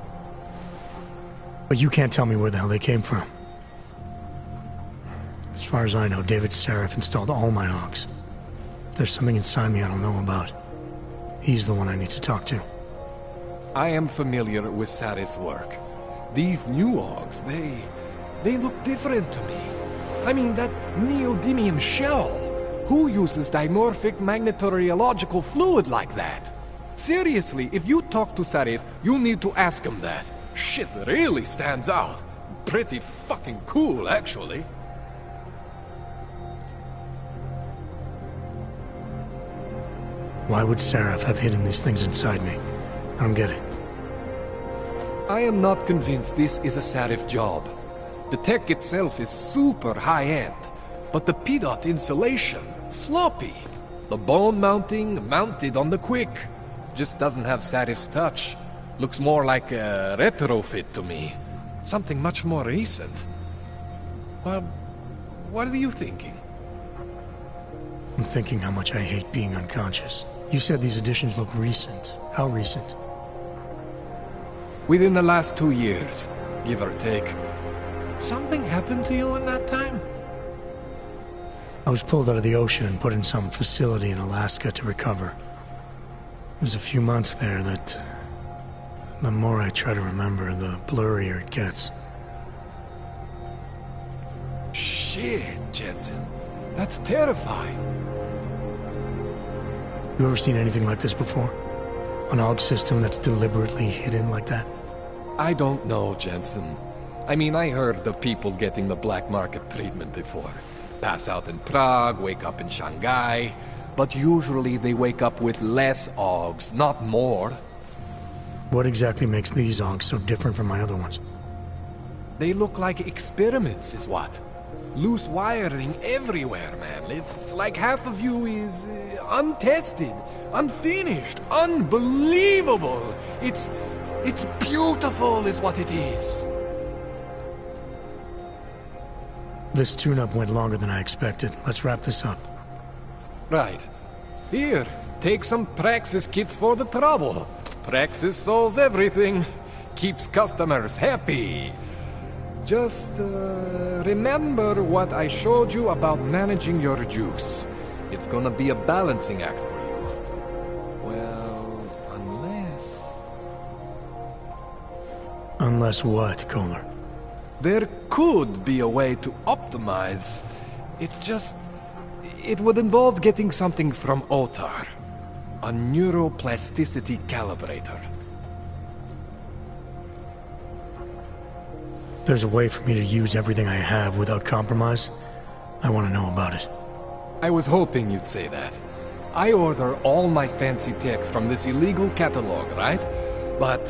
But you can't tell me where the hell they came from. As far as I know, David Sarif installed all my AUGs. There's something inside me I don't know about. He's the one I need to talk to. I am familiar with Sarif's work. These new AUGs, they look different to me. I mean, that neodymium shell. Who uses dimorphic magnetorheological fluid like that? Seriously, if you talk to Sarif, you need to ask him that. Shit really stands out. Pretty fucking cool, actually. Why would Sarif have hidden these things inside me? I don't get it. I am not convinced this is a Sarif job. The tech itself is super high-end, but the PDOT insulation, sloppy. The bone mounting, mounted on the quick. Just doesn't have Sarif's touch. Looks more like a retrofit to me. Something much more recent. Well, what are you thinking? I'm thinking how much I hate being unconscious. You said these additions look recent. How recent? Within the last 2 years, give or take. Something happened to you in that time? I was pulled out of the ocean and put in some facility in Alaska to recover. It was a few months there that... the more I try to remember, the blurrier it gets. Shit, Jensen. That's terrifying. You ever seen anything like this before? An AUG system that's deliberately hidden like that? I don't know, Jensen. I mean, I heard of people getting the black market treatment before. Pass out in Prague, wake up in Shanghai. But usually they wake up with less AUGs, not more. What exactly makes these AUGs so different from my other ones? They look like experiments, is what. Loose wiring everywhere, man. It's like half of you is untested, unfinished, unbelievable. It's beautiful is what it is. This tune-up went longer than I expected. Let's wrap this up. Right. Here, take some Praxis kits for the trouble. Praxis solves everything. Keeps customers happy. Just, remember what I showed you about managing your juice. It's gonna be a balancing act for you. Well, unless... Unless what, Kohler? There could be a way to optimize. It's just... It would involve getting something from Otar. A neuroplasticity calibrator. There's a way for me to use everything I have without compromise? I want to know about it. I was hoping you'd say that. I order all my fancy tech from this illegal catalog, right? But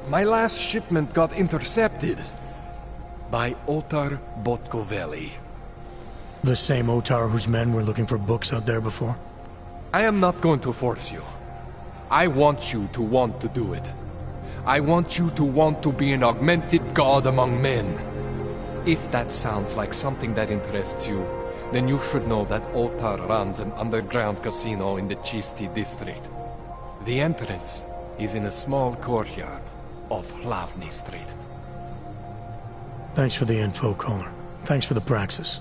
my last shipment got intercepted by Otar Botkoveli. The same Otar whose men were looking for books out there before? I am not going to force you. I want you to want to do it. I want you to want to be an augmented god among men. If that sounds like something that interests you, then you should know that Otar runs an underground casino in the Chisti district. The entrance is in a small courtyard off Hlavny Street. Thanks for the info, Kohler. Thanks for the praxis.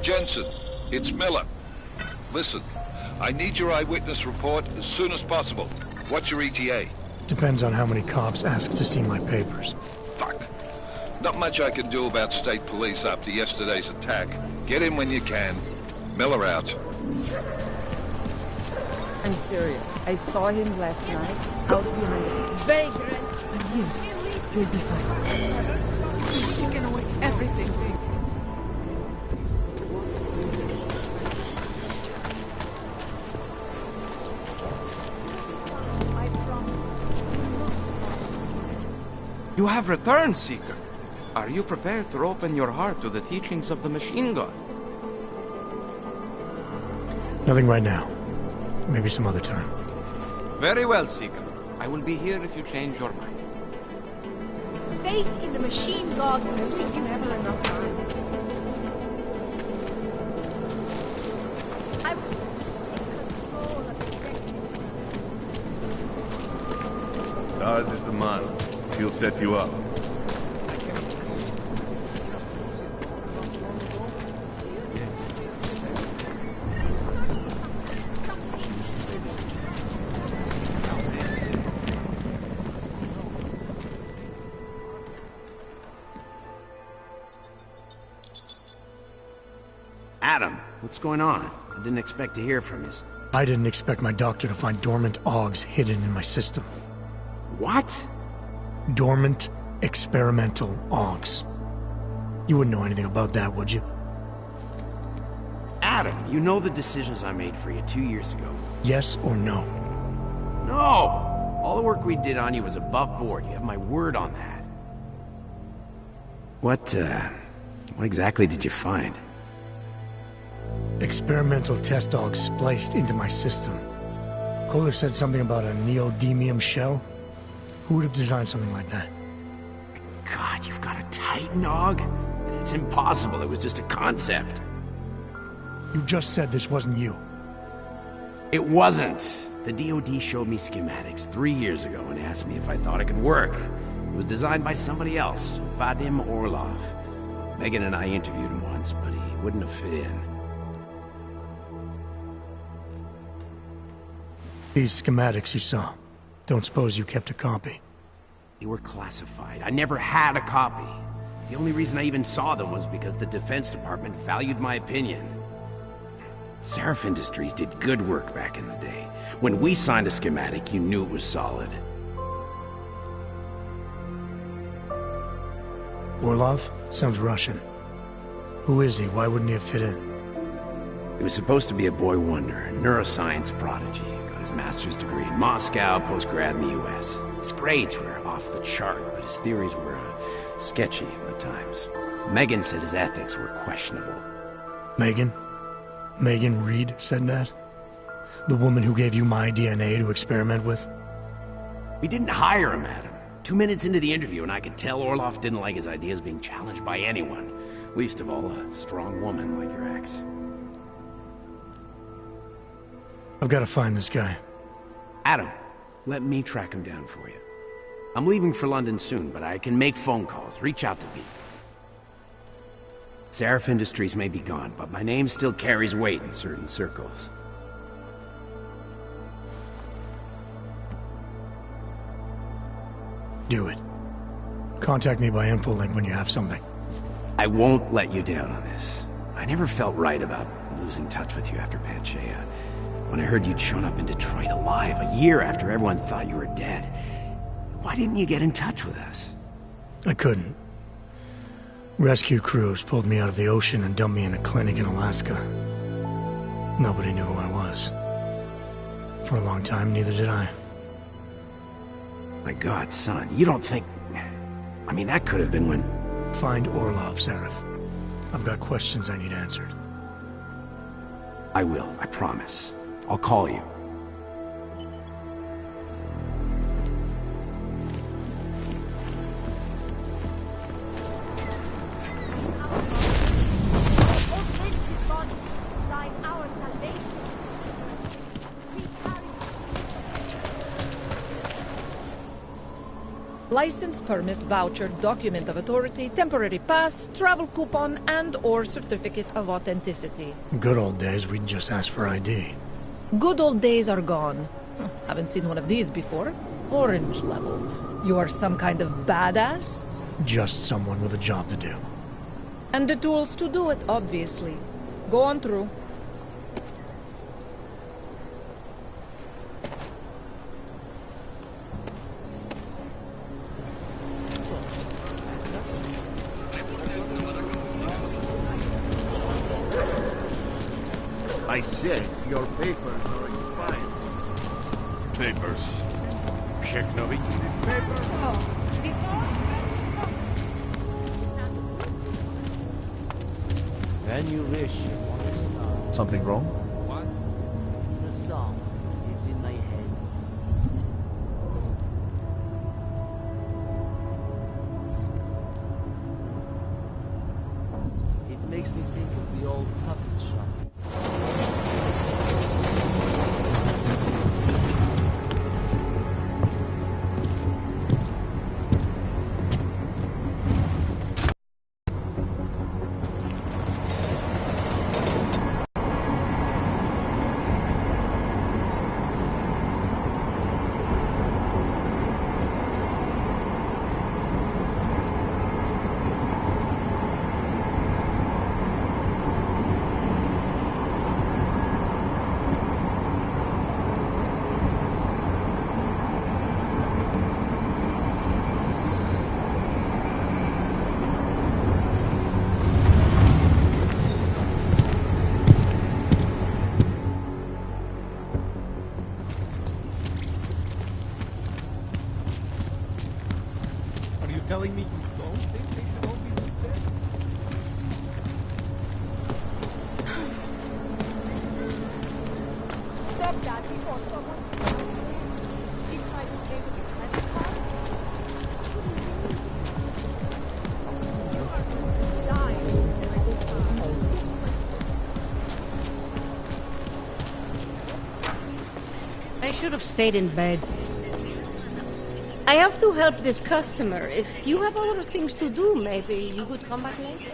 Jensen, it's Miller. Listen, I need your eyewitness report as soon as possible. What's your ETA? Depends on how many cops ask to see my papers. Fuck. Not much I can do about state police after yesterday's attack. Get in when you can. Miller out. I'm serious. I saw him last night out behind the vagrant. And you'll be fine. He's taken away everything. You have returned, Seeker. Are you prepared to open your heart to the teachings of the Machine God? Nothing right now. Maybe some other time. Very well, Seeker. I will be here if you change your mind. Faith in the Machine God will give you never enough time. I will take control of the destiny. Ours is the man. He'll set you up. Adam, what's going on? I didn't expect to hear from you. I didn't expect my doctor to find dormant augs hidden in my system. What? Dormant experimental augs. You wouldn't know anything about that, would you? Adam, you know the decisions I made for you 2 years ago. Yes or no? No! All the work we did on you was above board. You have my word on that. What exactly did you find? Experimental test dogs spliced into my system. Kohler said something about a neodymium shell. Who would have designed something like that? God, you've got a Titan dog? It's impossible. It was just a concept. You just said this wasn't you. It wasn't. The DoD showed me schematics 3 years ago and asked me if I thought it could work. It was designed by somebody else, Vadim Orlov. Megan and I interviewed him once, but he wouldn't have fit in. These schematics you saw, don't suppose you kept a copy? They were classified. I never had a copy. The only reason I even saw them was because the Defense Department valued my opinion. Seraph Industries did good work back in the day. When we signed a schematic, you knew it was solid. Orlov? Sounds Russian. Who is he? Why wouldn't he have fit in? He was supposed to be a boy wonder, a neuroscience prodigy. Got his master's degree in Moscow, post-grad in the US. His grades were off the chart, but his theories were sketchy at times. Megan said his ethics were questionable. Megan? Megan Reed said that? The woman who gave you my DNA to experiment with? We didn't hire him, Adam. 2 minutes into the interview, and I could tell Orlov didn't like his ideas being challenged by anyone. Least of all, a strong woman like your ex. I've got to find this guy. Adam, let me track him down for you. I'm leaving for London soon, but I can make phone calls, reach out to people. Seraph Industries may be gone, but my name still carries weight in certain circles. Do it. Contact me by info link when you have something. I won't let you down on this. I never felt right about losing touch with you after Panchea. When I heard you'd shown up in Detroit alive, a year after everyone thought you were dead. Why didn't you get in touch with us? I couldn't. Rescue crews pulled me out of the ocean and dumped me in a clinic in Alaska. Nobody knew who I was. For a long time, neither did I. My God, son, you don't think... I mean, that could have been when... Find Orlov, Seraph. I've got questions I need answered. I will, I promise. I'll call you. License, permit, voucher, document of authority, temporary pass, travel coupon, and/or certificate of authenticity. Good old days, we'd just ask for ID. Good old days are gone. Haven't seen one of these before. Orange level. You are some kind of badass? Just someone with a job to do. And the tools to do it, obviously. Go on through. I said your papers are expired. Papers? Check novi. Then you wish. Something wrong? What? The song is in my head. It makes me think of the old puppet shop. telling me you don't think they should all be dead? Stop that before someone... He tried to pay with your credit card? I should have stayed in bed. I have to help this customer. If you have other things to do, maybe you could come back later.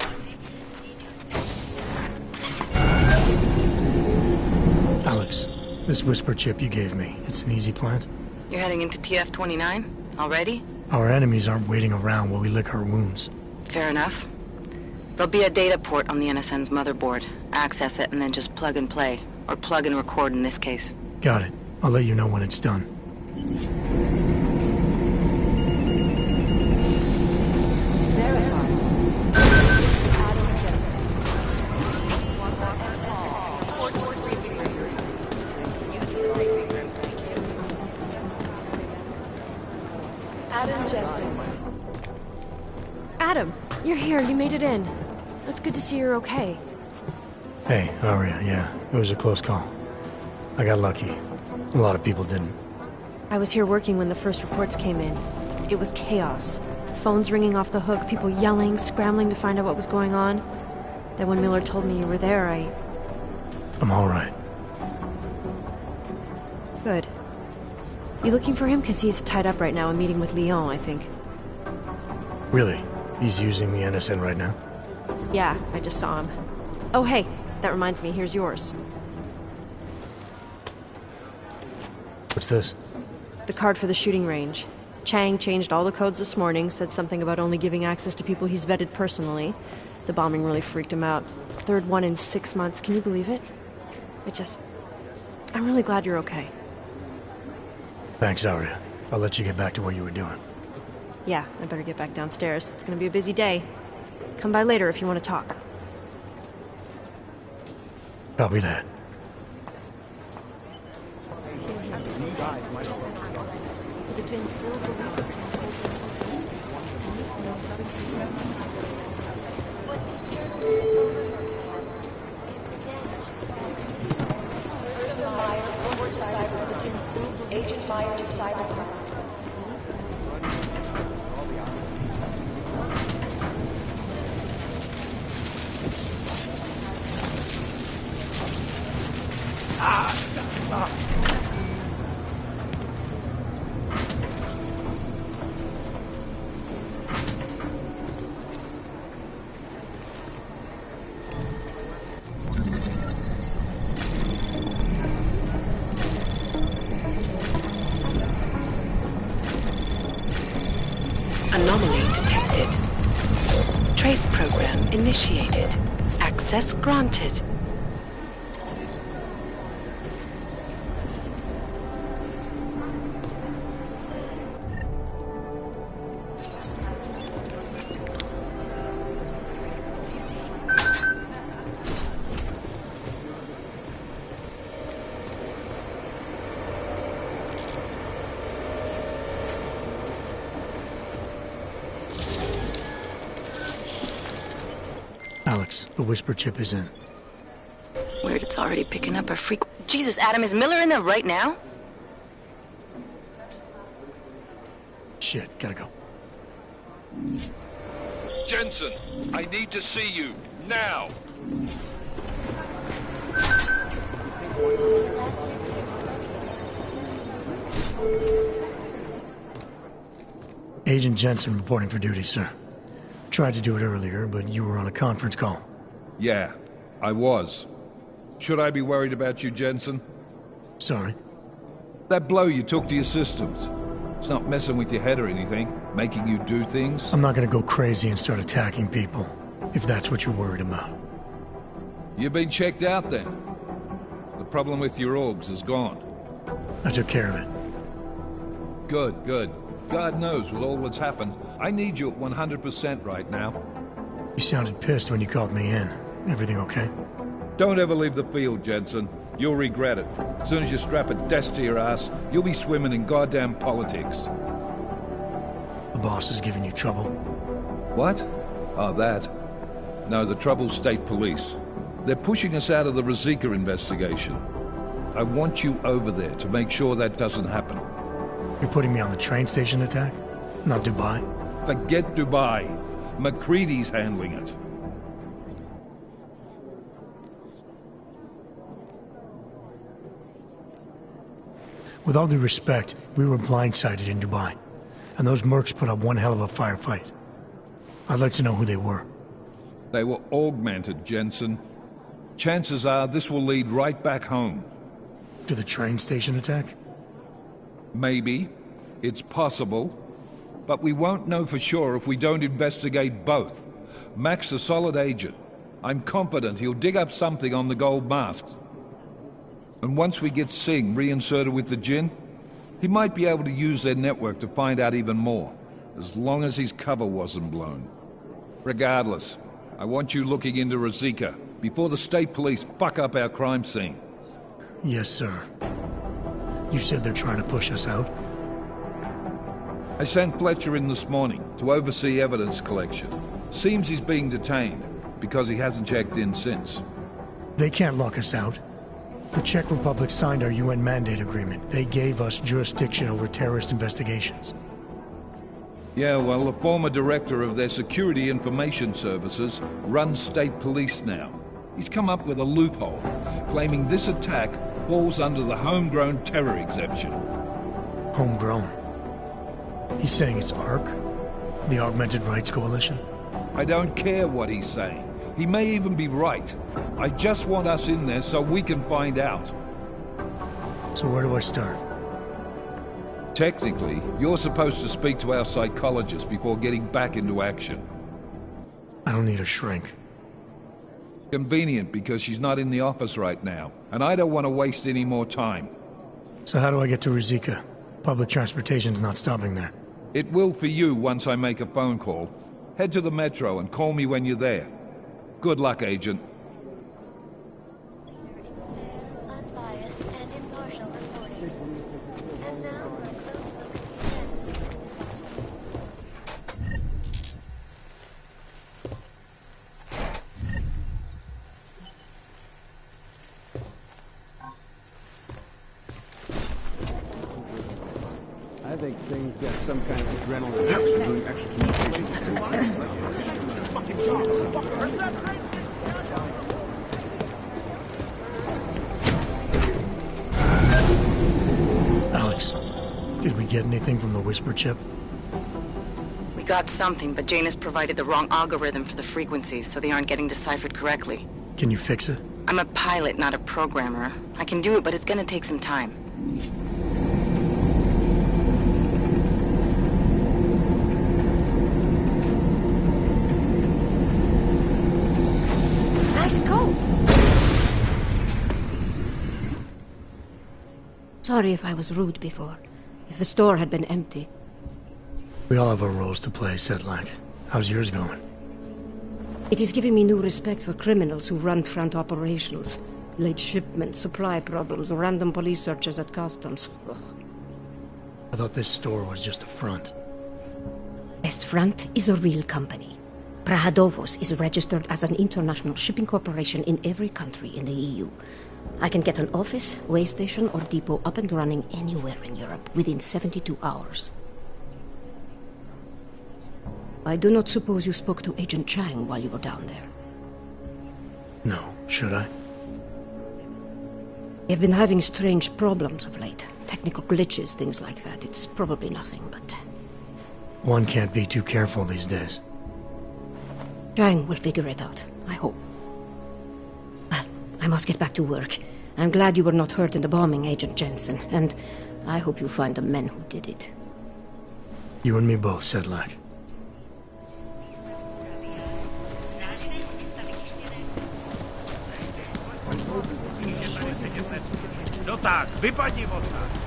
Alex, this whisper chip you gave me, it's an easy plant? You're heading into TF-29? Already? Our enemies aren't waiting around while we lick our wounds. Fair enough. There'll be a data port on the NSN's motherboard. Access it and then just plug and play. Or plug and record in this case. Got it. I'll let you know when it's done. Adam Jensen. Adam, you're here. You made it in. It's good to see you're okay. Hey, Aria, yeah. It was a close call. I got lucky. A lot of people didn't. I was here working when the first reports came in. It was chaos. Phones ringing off the hook, people yelling, scrambling to find out what was going on. Then when Miller told me you were there, I'm alright. Good. You looking for him? Because he's tied up right now, a meeting with Lyon, I think. Really? He's using the NSN right now? Yeah, I just saw him. Oh, hey, that reminds me, here's yours. What's this? The card for the shooting range. Chang changed all the codes this morning, said something about only giving access to people he's vetted personally. The bombing really freaked him out. Third one in 6 months, can you believe it? I'm really glad you're okay. Thanks, Aria. I'll let you get back to what you were doing. Yeah, I better get back downstairs. It's gonna be a busy day. Come by later if you want to talk. Copy that. Agent Meyer to Cybercrime. Anomaly detected. Trace program initiated. Access granted. Alex, the whisper chip is in. Weird, it's already picking up a freak. Jesus, Adam, is Miller in there right now? Shit, gotta go. Jensen, I need to see you, now! Agent Jensen reporting for duty, sir. Tried to do it earlier, but you were on a conference call. Yeah, I was. Should I be worried about you, Jensen? Sorry? That blow you took to your systems. It's not messing with your head or anything, making you do things? I'm not gonna go crazy and start attacking people, if that's what you're worried about. You've been checked out then. The problem with your orgs is gone. I took care of it. Good, good. God knows with all that's happened, I need you at 100% right now. You sounded pissed when you called me in. Everything okay? Don't ever leave the field, Jensen. You'll regret it. As soon as you strap a desk to your ass, you'll be swimming in goddamn politics. The boss is giving you trouble. What? Oh, that. No, the trouble's state police. They're pushing us out of the Ruzicka investigation. I want you over there to make sure that doesn't happen. You're putting me on the train station attack? Not Dubai? Forget Dubai. McCready's handling it. With all due respect, we were blindsided in Dubai. And those mercs put up one hell of a firefight. I'd like to know who they were. They were augmented, Jensen. Chances are this will lead right back home. To the train station attack? Maybe. It's possible. But we won't know for sure if we don't investigate both. Mac's a solid agent. I'm confident he'll dig up something on the gold masks. And once we get Singh reinserted with the Jinn, he might be able to use their network to find out even more, as long as his cover wasn't blown. Regardless, I want you looking into Ruzicka before the state police fuck up our crime scene. Yes, sir. You said they're trying to push us out? I sent Fletcher in this morning to oversee evidence collection. Seems he's being detained, because he hasn't checked in since. They can't lock us out. The Czech Republic signed our UN mandate agreement. They gave us jurisdiction over terrorist investigations. Yeah, well, the former director of their security information services runs state police now. He's come up with a loophole, claiming this attack falls under the homegrown terror exemption. Homegrown? He's saying it's ARC? The Augmented Rights Coalition? I don't care what he's saying. He may even be right. I just want us in there so we can find out. So where do I start? Technically, you're supposed to speak to our psychologist before getting back into action. I don't need a shrink. Convenient, because she's not in the office right now, and I don't want to waste any more time. So how do I get to Ruzicka? Public transportation's not stopping there. It will for you once I make a phone call. Head to the metro and call me when you're there. Good luck, Agent. I think things got some kind of adrenaline rush from doing extra communications. Alex, did we get anything from the Whisper chip? We got something, but Janus provided the wrong algorithm for the frequencies, so they aren't getting deciphered correctly. Can you fix it? I'm a pilot, not a programmer. I can do it, but it's gonna take some time. Nice coat. Sorry if I was rude before. If the store had been empty. We all have our roles to play, Sedlak. How's yours going? It is giving me new respect for criminals who run front operations. Late shipments, supply problems, random police searches at customs. Ugh. I thought this store was just a front. Best Front is a real company. Prahadovos is registered as an international shipping corporation in every country in the EU. I can get an office, way station, or depot up and running anywhere in Europe within 72 hours. I do not suppose you spoke to Agent Chang while you were down there. No, should I? You've been having strange problems of late. Technical glitches, things like that. It's probably nothing, but... One can't be too careful these days. Chang will figure it out, I hope. Well, I must get back to work. I'm glad you were not hurt in the bombing, Agent Jensen, and I hope you find the men who did it. You and me both, Sedlak. No tak, vypadni odsaď.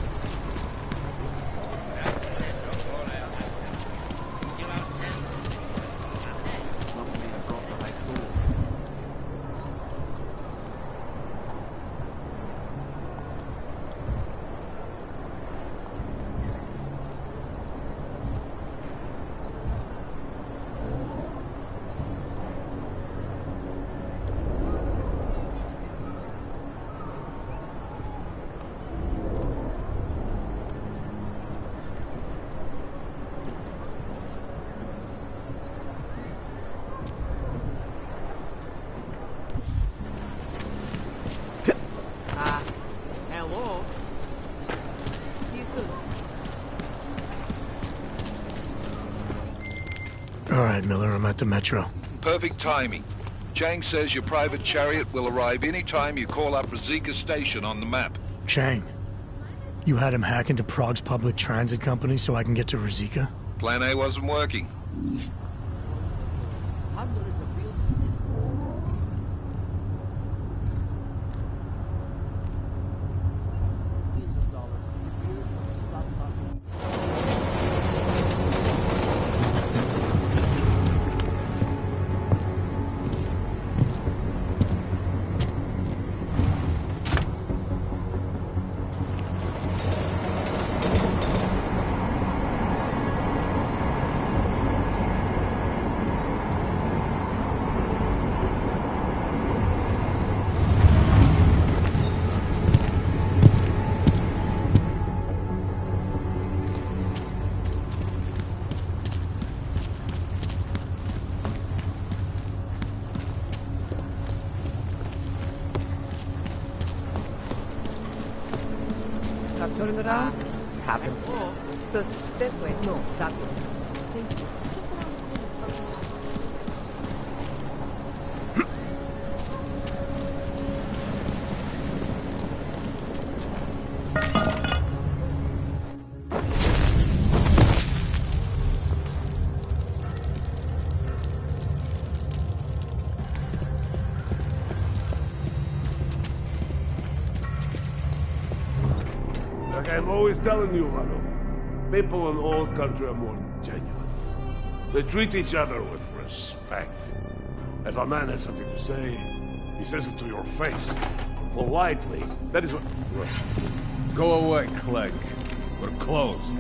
All right, Miller, I'm at the Metro. Perfect timing. Chang says your private chariot will arrive any time you call up Rizika Station on the map. Chang, you had him hack into Prague's public transit company so I can get to Rizika? Plan A wasn't working. Turn it around. Happens. So, that way. No, that way. Thank you. I'm always telling you, Vano, people in all country are more genuine. They treat each other with respect. If a man has something to say, he says it to your face. Politely. That is what... Go away, Clegg. We're closed.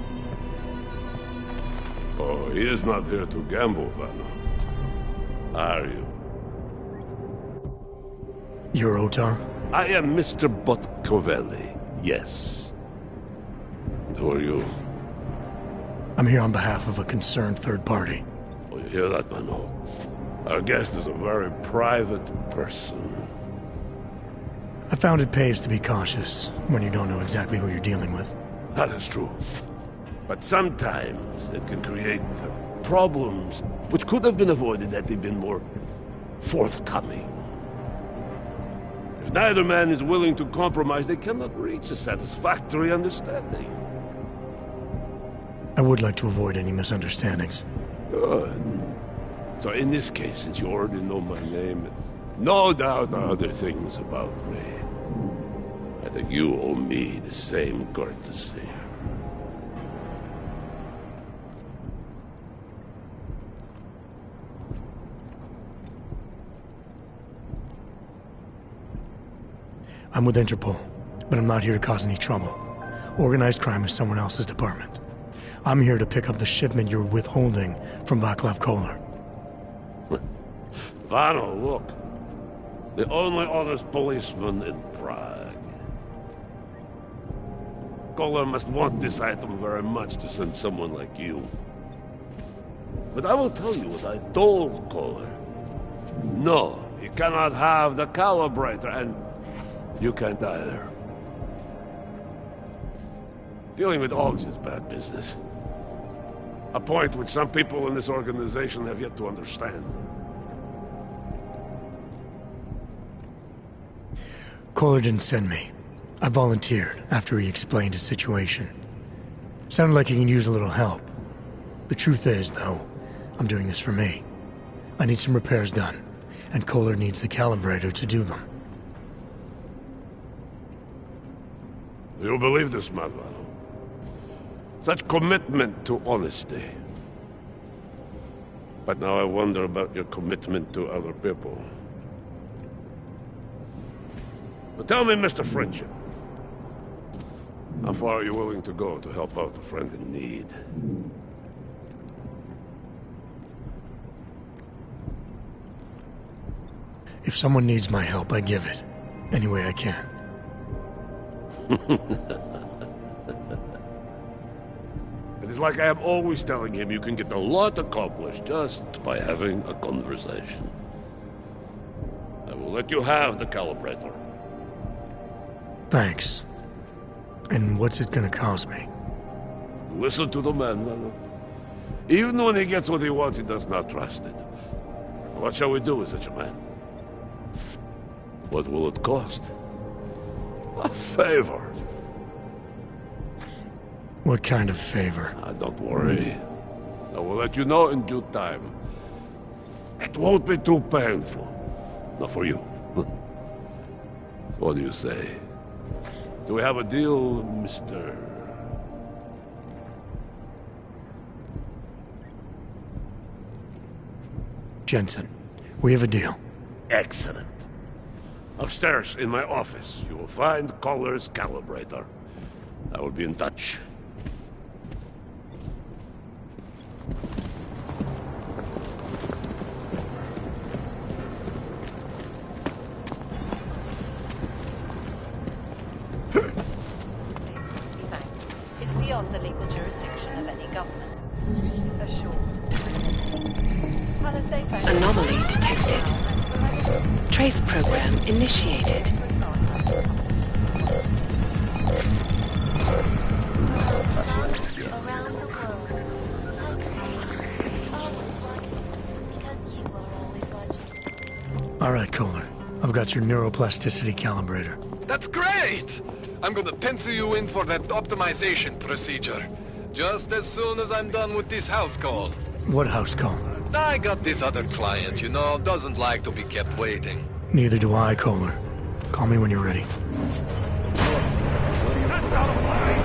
Oh, he is not here to gamble, Vano. Are you? You're Otar? I am Mr. Botkovelli, yes. Who are you? I'm here on behalf of a concerned third party. Oh, you hear that, Mano? Our guest is a very private person. I found it pays to be cautious when you don't know exactly who you're dealing with. That is true. But sometimes it can create problems which could have been avoided had they been more forthcoming. If neither man is willing to compromise, they cannot reach a satisfactory understanding. I would like to avoid any misunderstandings. Good. So in this case, since you already know my name, and no doubt other things about me, I think you owe me the same courtesy. I'm with Interpol, but I'm not here to cause any trouble. Organized crime is someone else's department. I'm here to pick up the shipment you're withholding from Václav Koller. Vano, look. The only honest policeman in Prague. Koller must want this item very much to send someone like you. But I will tell you what I told Koller. No, he cannot have the calibrator, and you can't either. Dealing with Augs is bad business. A point which some people in this organization have yet to understand. Koller didn't send me. I volunteered after he explained his situation. Sounded like he can use a little help. The truth is, though, I'm doing this for me. I need some repairs done, and Koller needs the calibrator to do them. You believe this, Manuel? Such commitment to honesty. But now I wonder about your commitment to other people. But tell me, Mr. Friendship, how far are you willing to go to help out a friend in need? If someone needs my help, I give it. Any way I can. It is like I am always telling him you can get a lot accomplished just by having a conversation. I will let you have the calibrator. Thanks. And what's it gonna cost me? Listen to the man, Mano. Even when he gets what he wants, he does not trust it. What shall we do with such a man? What will it cost? A favor. What kind of favor? Don't worry. I will let you know in due time. It won't be too painful. Not for you. What do you say? Do we have a deal, Mr. Jensen? We have a deal. Excellent. Upstairs in my office, you will find Collar's calibrator. I will be in touch. Is beyond the legal jurisdiction of any government. Assured. Anomaly detected. Trace program initiated. All right, Kohler. I've got your neuroplasticity calibrator. That's great! I'm gonna pencil you in for that optimization procedure. Just as soon as I'm done with this house call. What house call? I got this other client, you know, doesn't like to be kept waiting. Neither do I, Kohler. Call me when you're ready. That's out of line!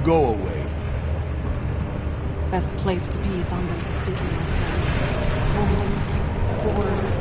Go away. Best place to be is under the city. Homeless, whores.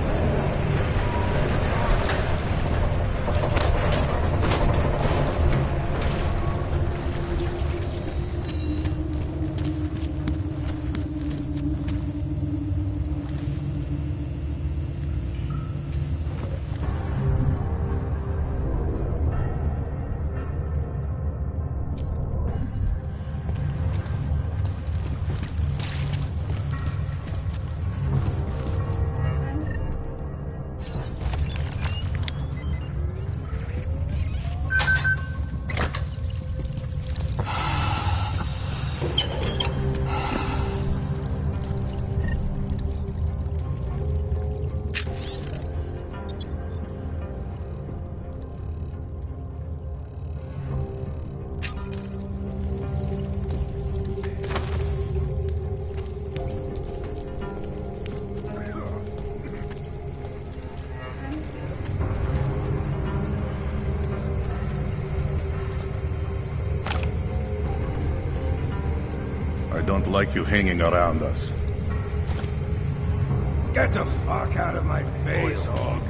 I don't like you hanging around us. Get the fuck out of my face, hog.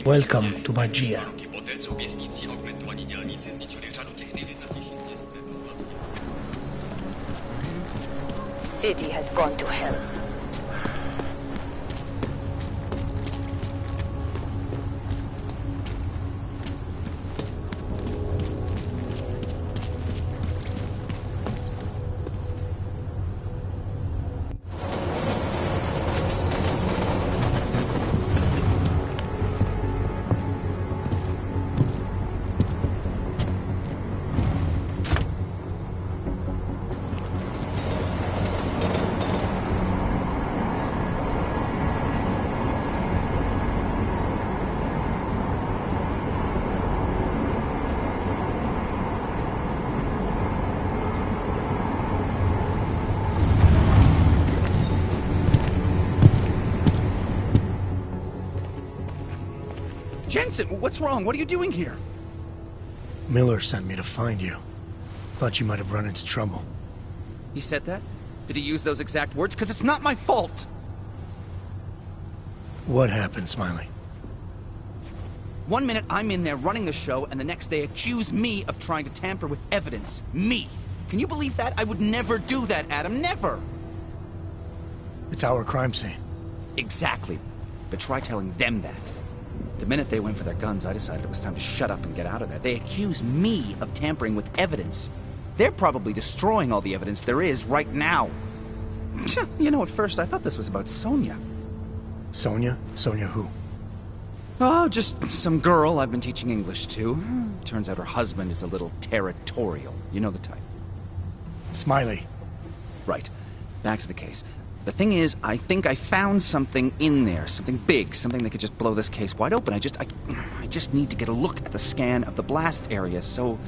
Welcome to Magia. City has gone to hell. Jensen, what's wrong? What are you doing here? Miller sent me to find you. Thought you might have run into trouble. He said that? Did he use those exact words? Because it's not my fault! What happened, Smiley? 1 minute I'm in there running the show, and the next they accuse me of trying to tamper with evidence. Me! Can you believe that? I would never do that, Adam. Never! It's our crime scene. Exactly. But try telling them that. The minute they went for their guns, I decided it was time to shut up and get out of there. They accuse me of tampering with evidence. They're probably destroying all the evidence there is right now. You know, at first I thought this was about Sonia. Sonia? Sonia who? Oh, just some girl I've been teaching English to. Turns out her husband is a little territorial. You know the type. Smiley. Right. Back to the case. The thing is, I think I found something in there, something big, something that could just blow this case wide open. I just need to get a look at the scan of the blast area, so...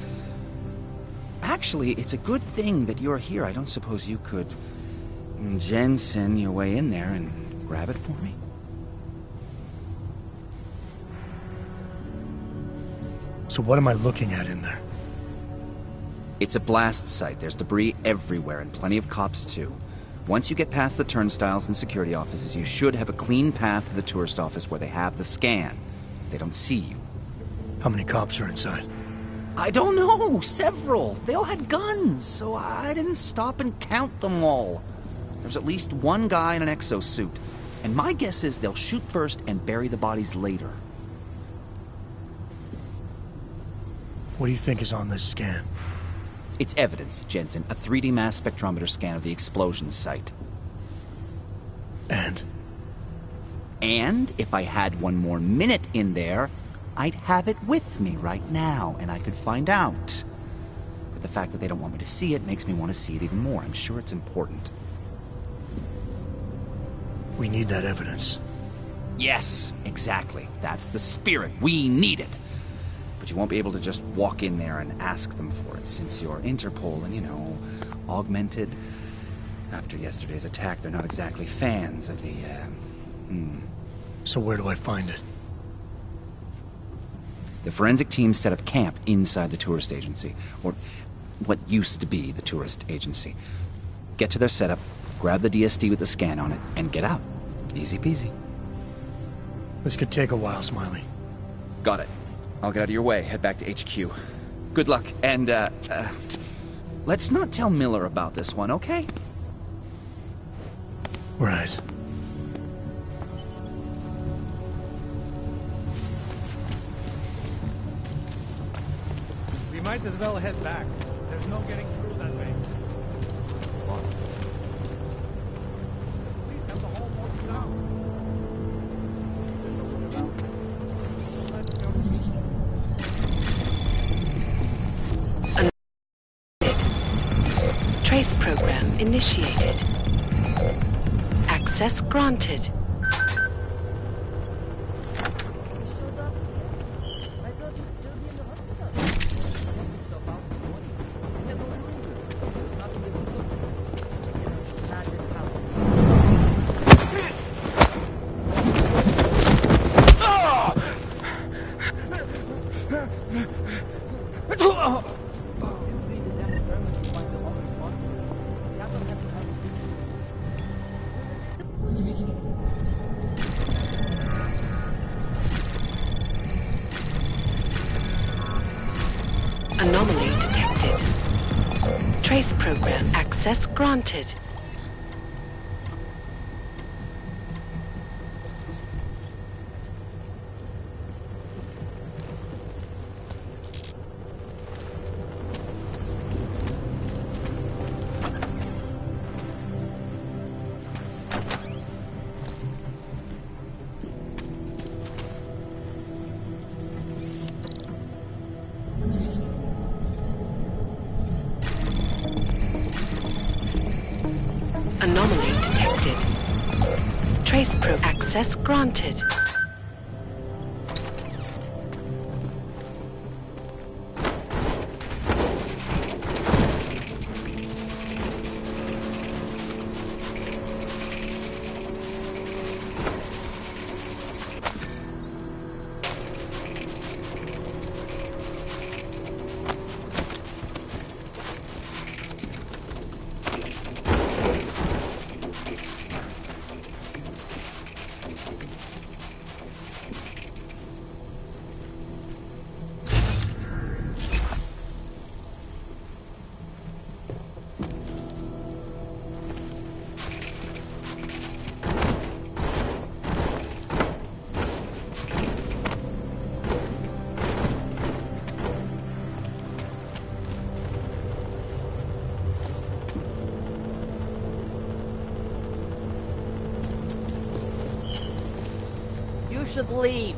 Actually, it's a good thing that you're here. I don't suppose you could... Jensen your way in there and grab it for me? So what am I looking at in there? It's a blast site. There's debris everywhere, and plenty of cops, too. Once you get past the turnstiles and security offices, you should have a clean path to the tourist office where they have the scan. They don't see you. How many cops are inside? I don't know. Several. They all had guns, so I didn't stop and count them all. There's at least one guy in an exosuit. And my guess is they'll shoot first and bury the bodies later. What do you think is on this scan? It's evidence, Jensen. A 3D mass spectrometer scan of the explosion site. And? And if I had one more minute in there, I'd have it with me right now, and I could find out. But the fact that they don't want me to see it makes me want to see it even more. I'm sure it's important. We need that evidence. Yes, exactly. That's the spirit. We need it. But you won't be able to just walk in there and ask them for it, since you're Interpol and, you know, augmented. After yesterday's attack, they're not exactly fans of the, So where do I find it? The forensic team set up camp inside the tourist agency, or what used to be the tourist agency. Get to their setup, grab the DSD with the scan on it, and get out. Easy peasy. This could take a while, Smiley. Got it. I'll get out of your way, head back to HQ. Good luck, and, let's not tell Miller about this one, okay? Right. We might as well head back. There's no getting through that way. Please have the whole morning down. Trace program initiated. Access granted. Anomaly detected. Trace program access granted. Anomaly detected. Trace probe access granted. You should leave.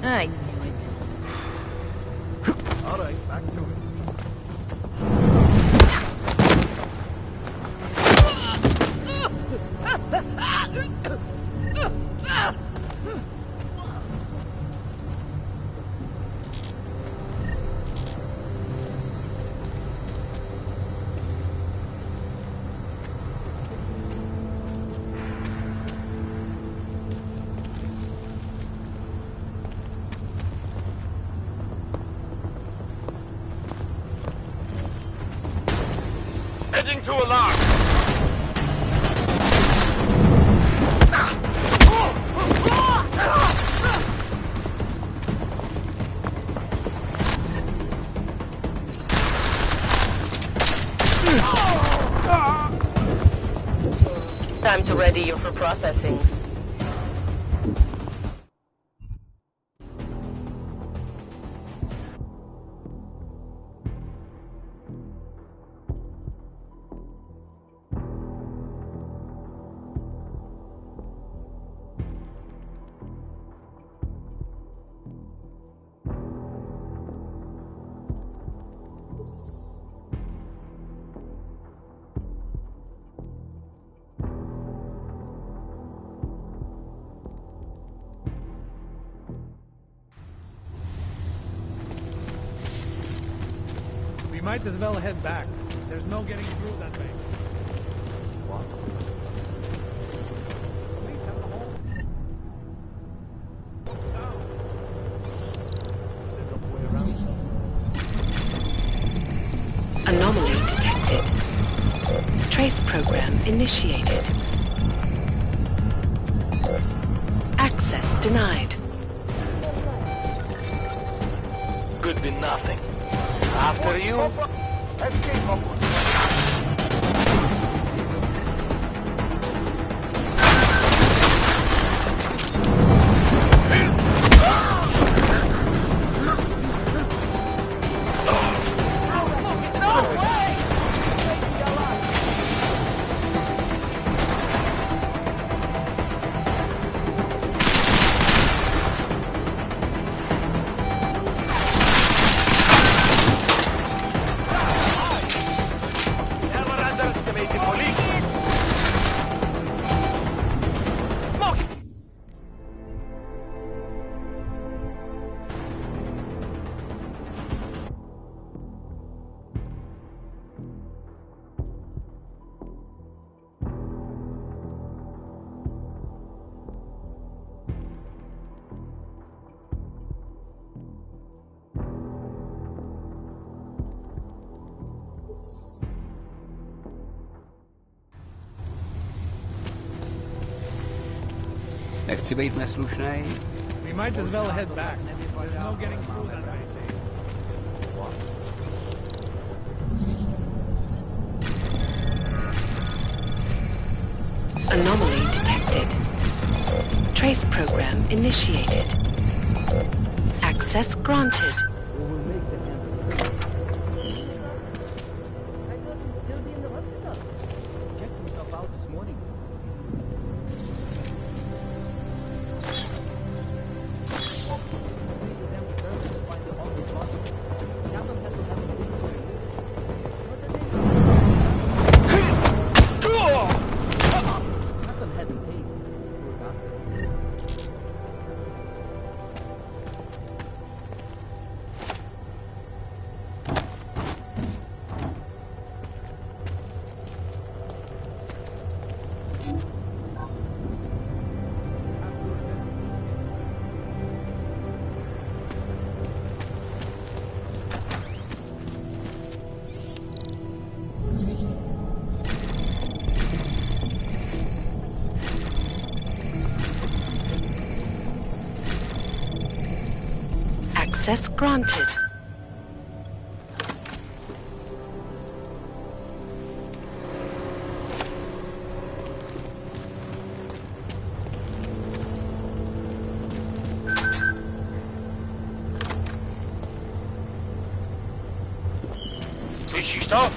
I knew it. All right, back to it. Heading to alarm. Time to ready you for processing. We might as well head back. There's no getting through that way. Anomaly detected. Trace program initiated. Access denied. Could be nothing. After you. Escape upward. Nechci být neslušnej. We might as well head back. There's no getting through that way. Anomaly detected. Trace program initiated. Access granted. Access granted. Słyszysz to?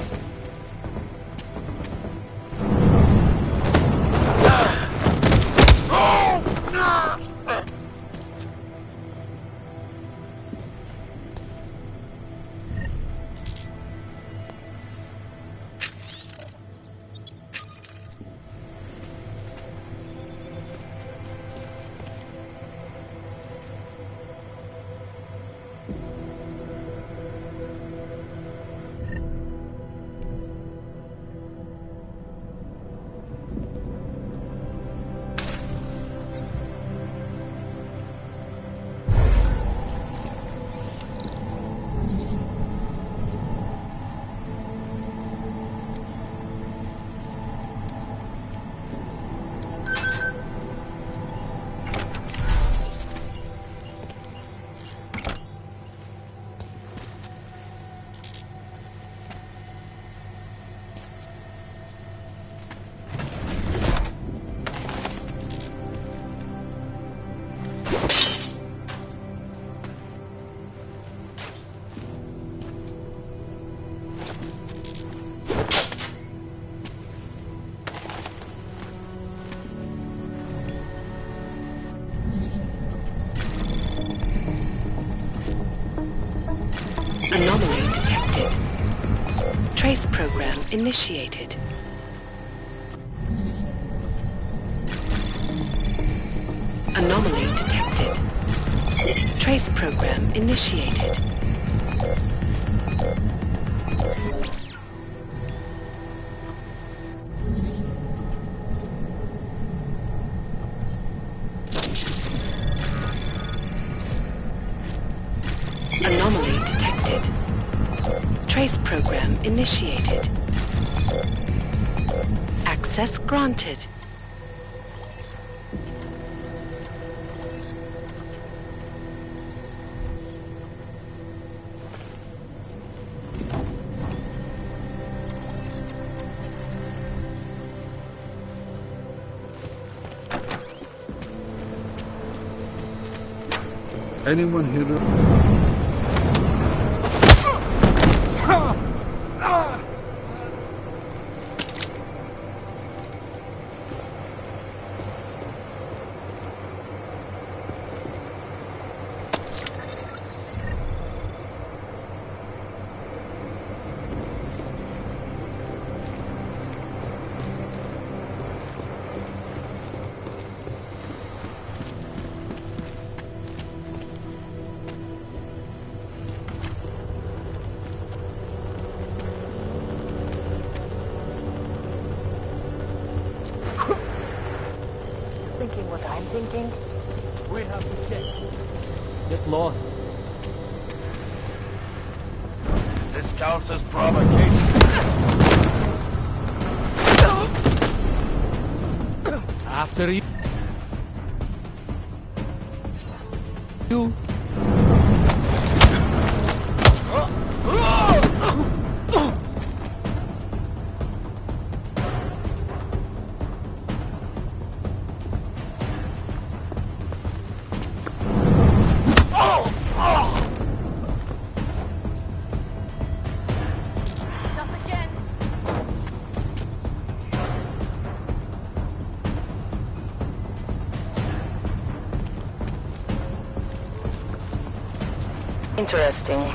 Anomaly detected. Trace program initiated. Anomaly detected. Trace program initiated. Anomaly detected. Trace program initiated. Access granted. Anyone here? Thinking what I'm thinking? We have to check. Get lost. This counts as provocation. After you. You. Interesting.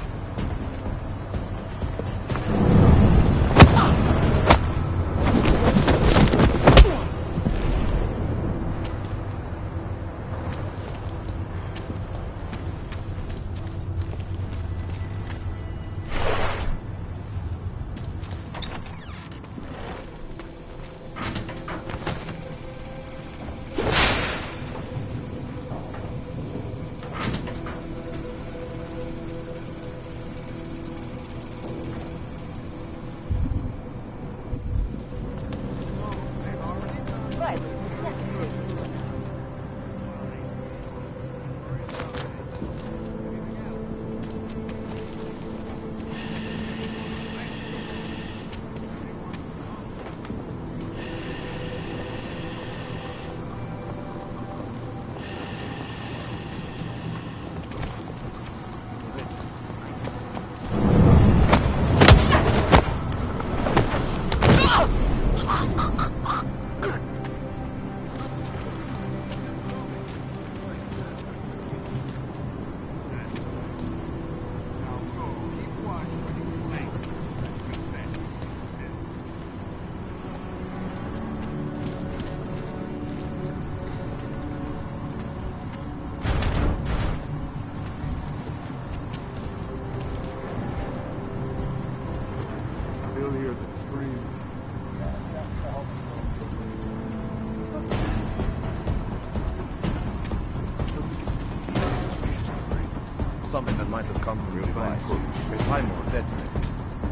Something that might have come from your device. There's time more detonated.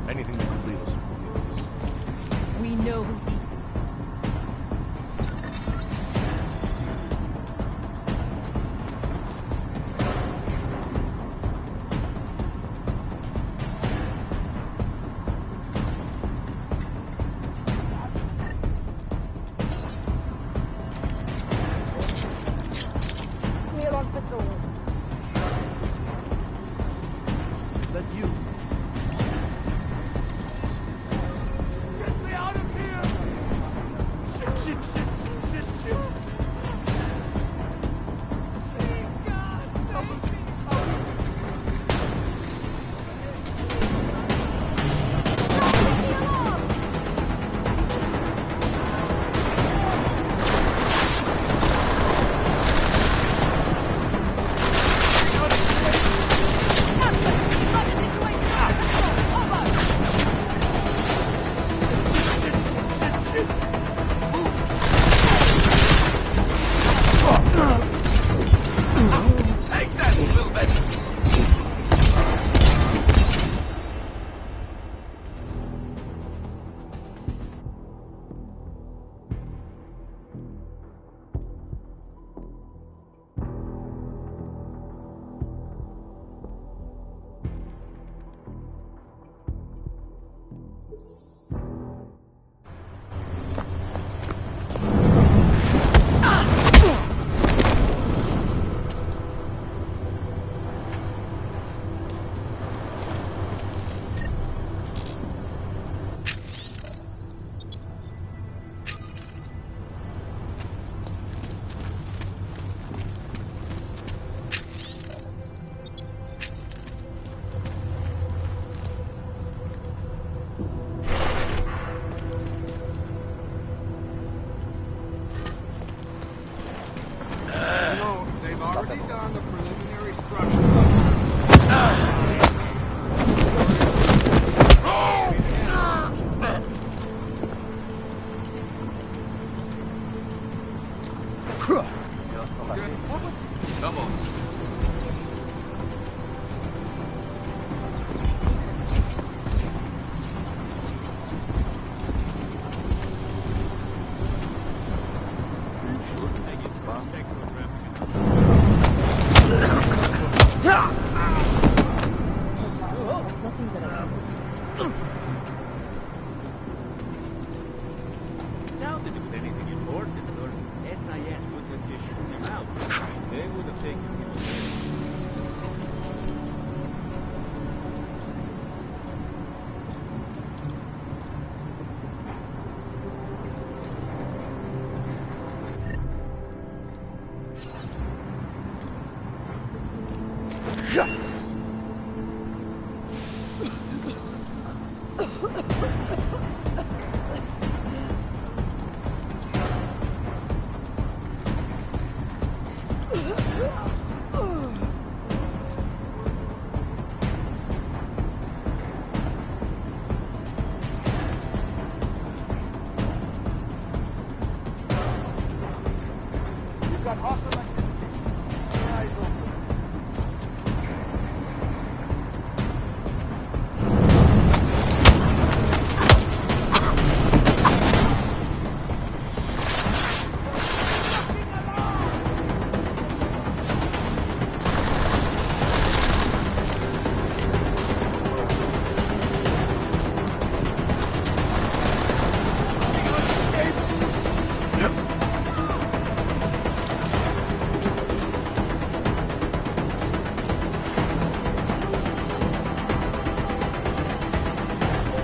Anything that could lead us. We know who he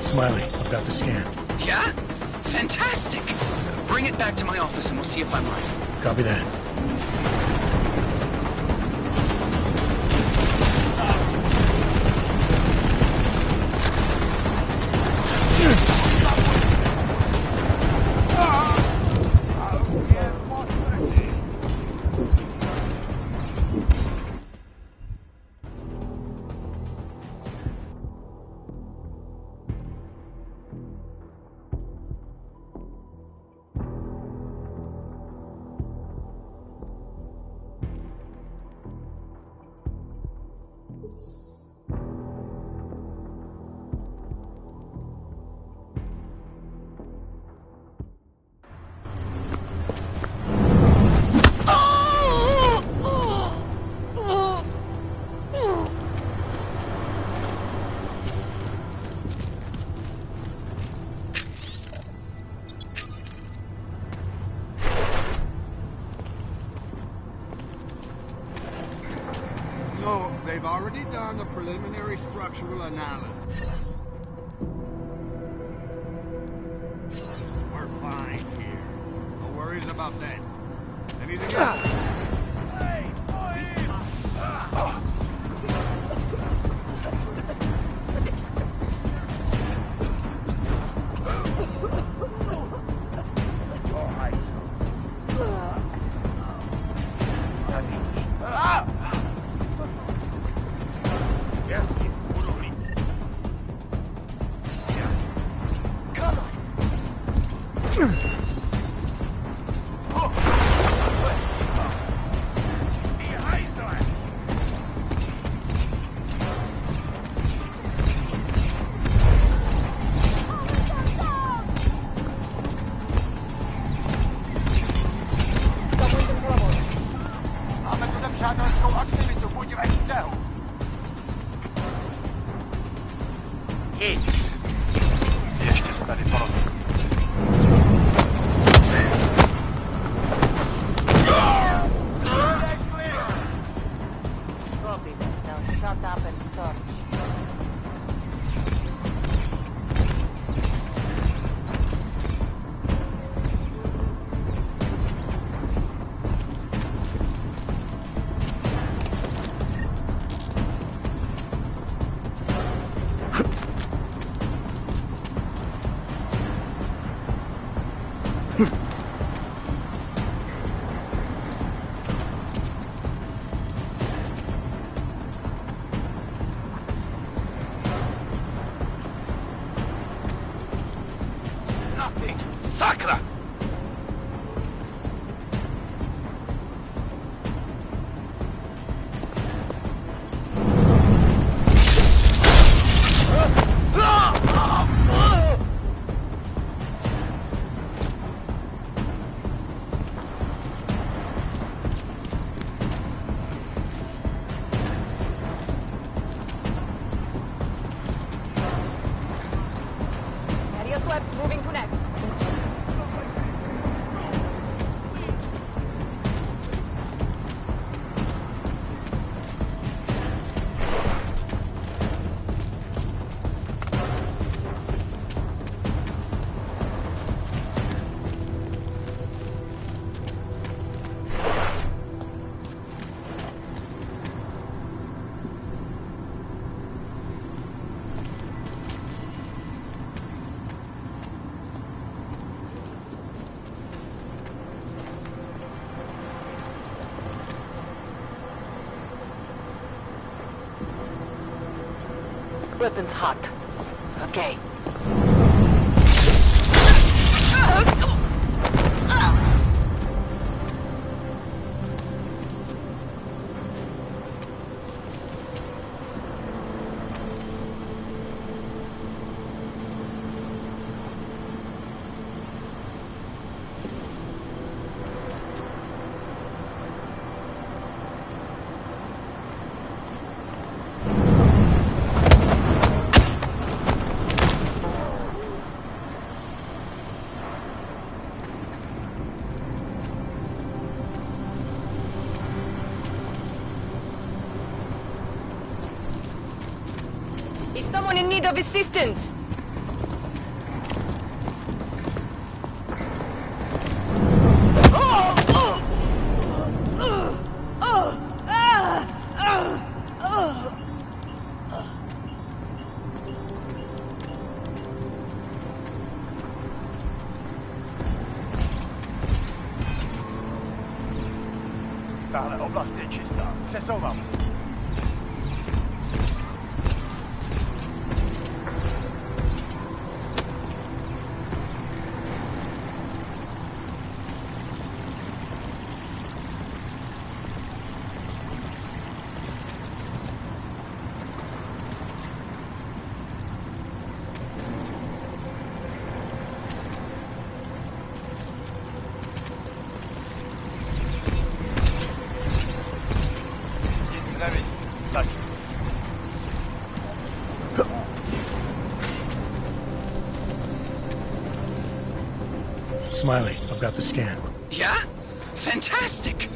Smiley, I've got the scan. Yeah? Fantastic! Bring it back to my office and we'll see if I'm right. Copy that. They've already done the preliminary structural analysis. We're fine here. No worries about that. Anything else? Hey, Sacra! Area swept, moving to next. Weapon's hot. Okay. Is someone in need of assistance? Přesouvám. Smiley, I've got the scan. Yeah? Fantastic!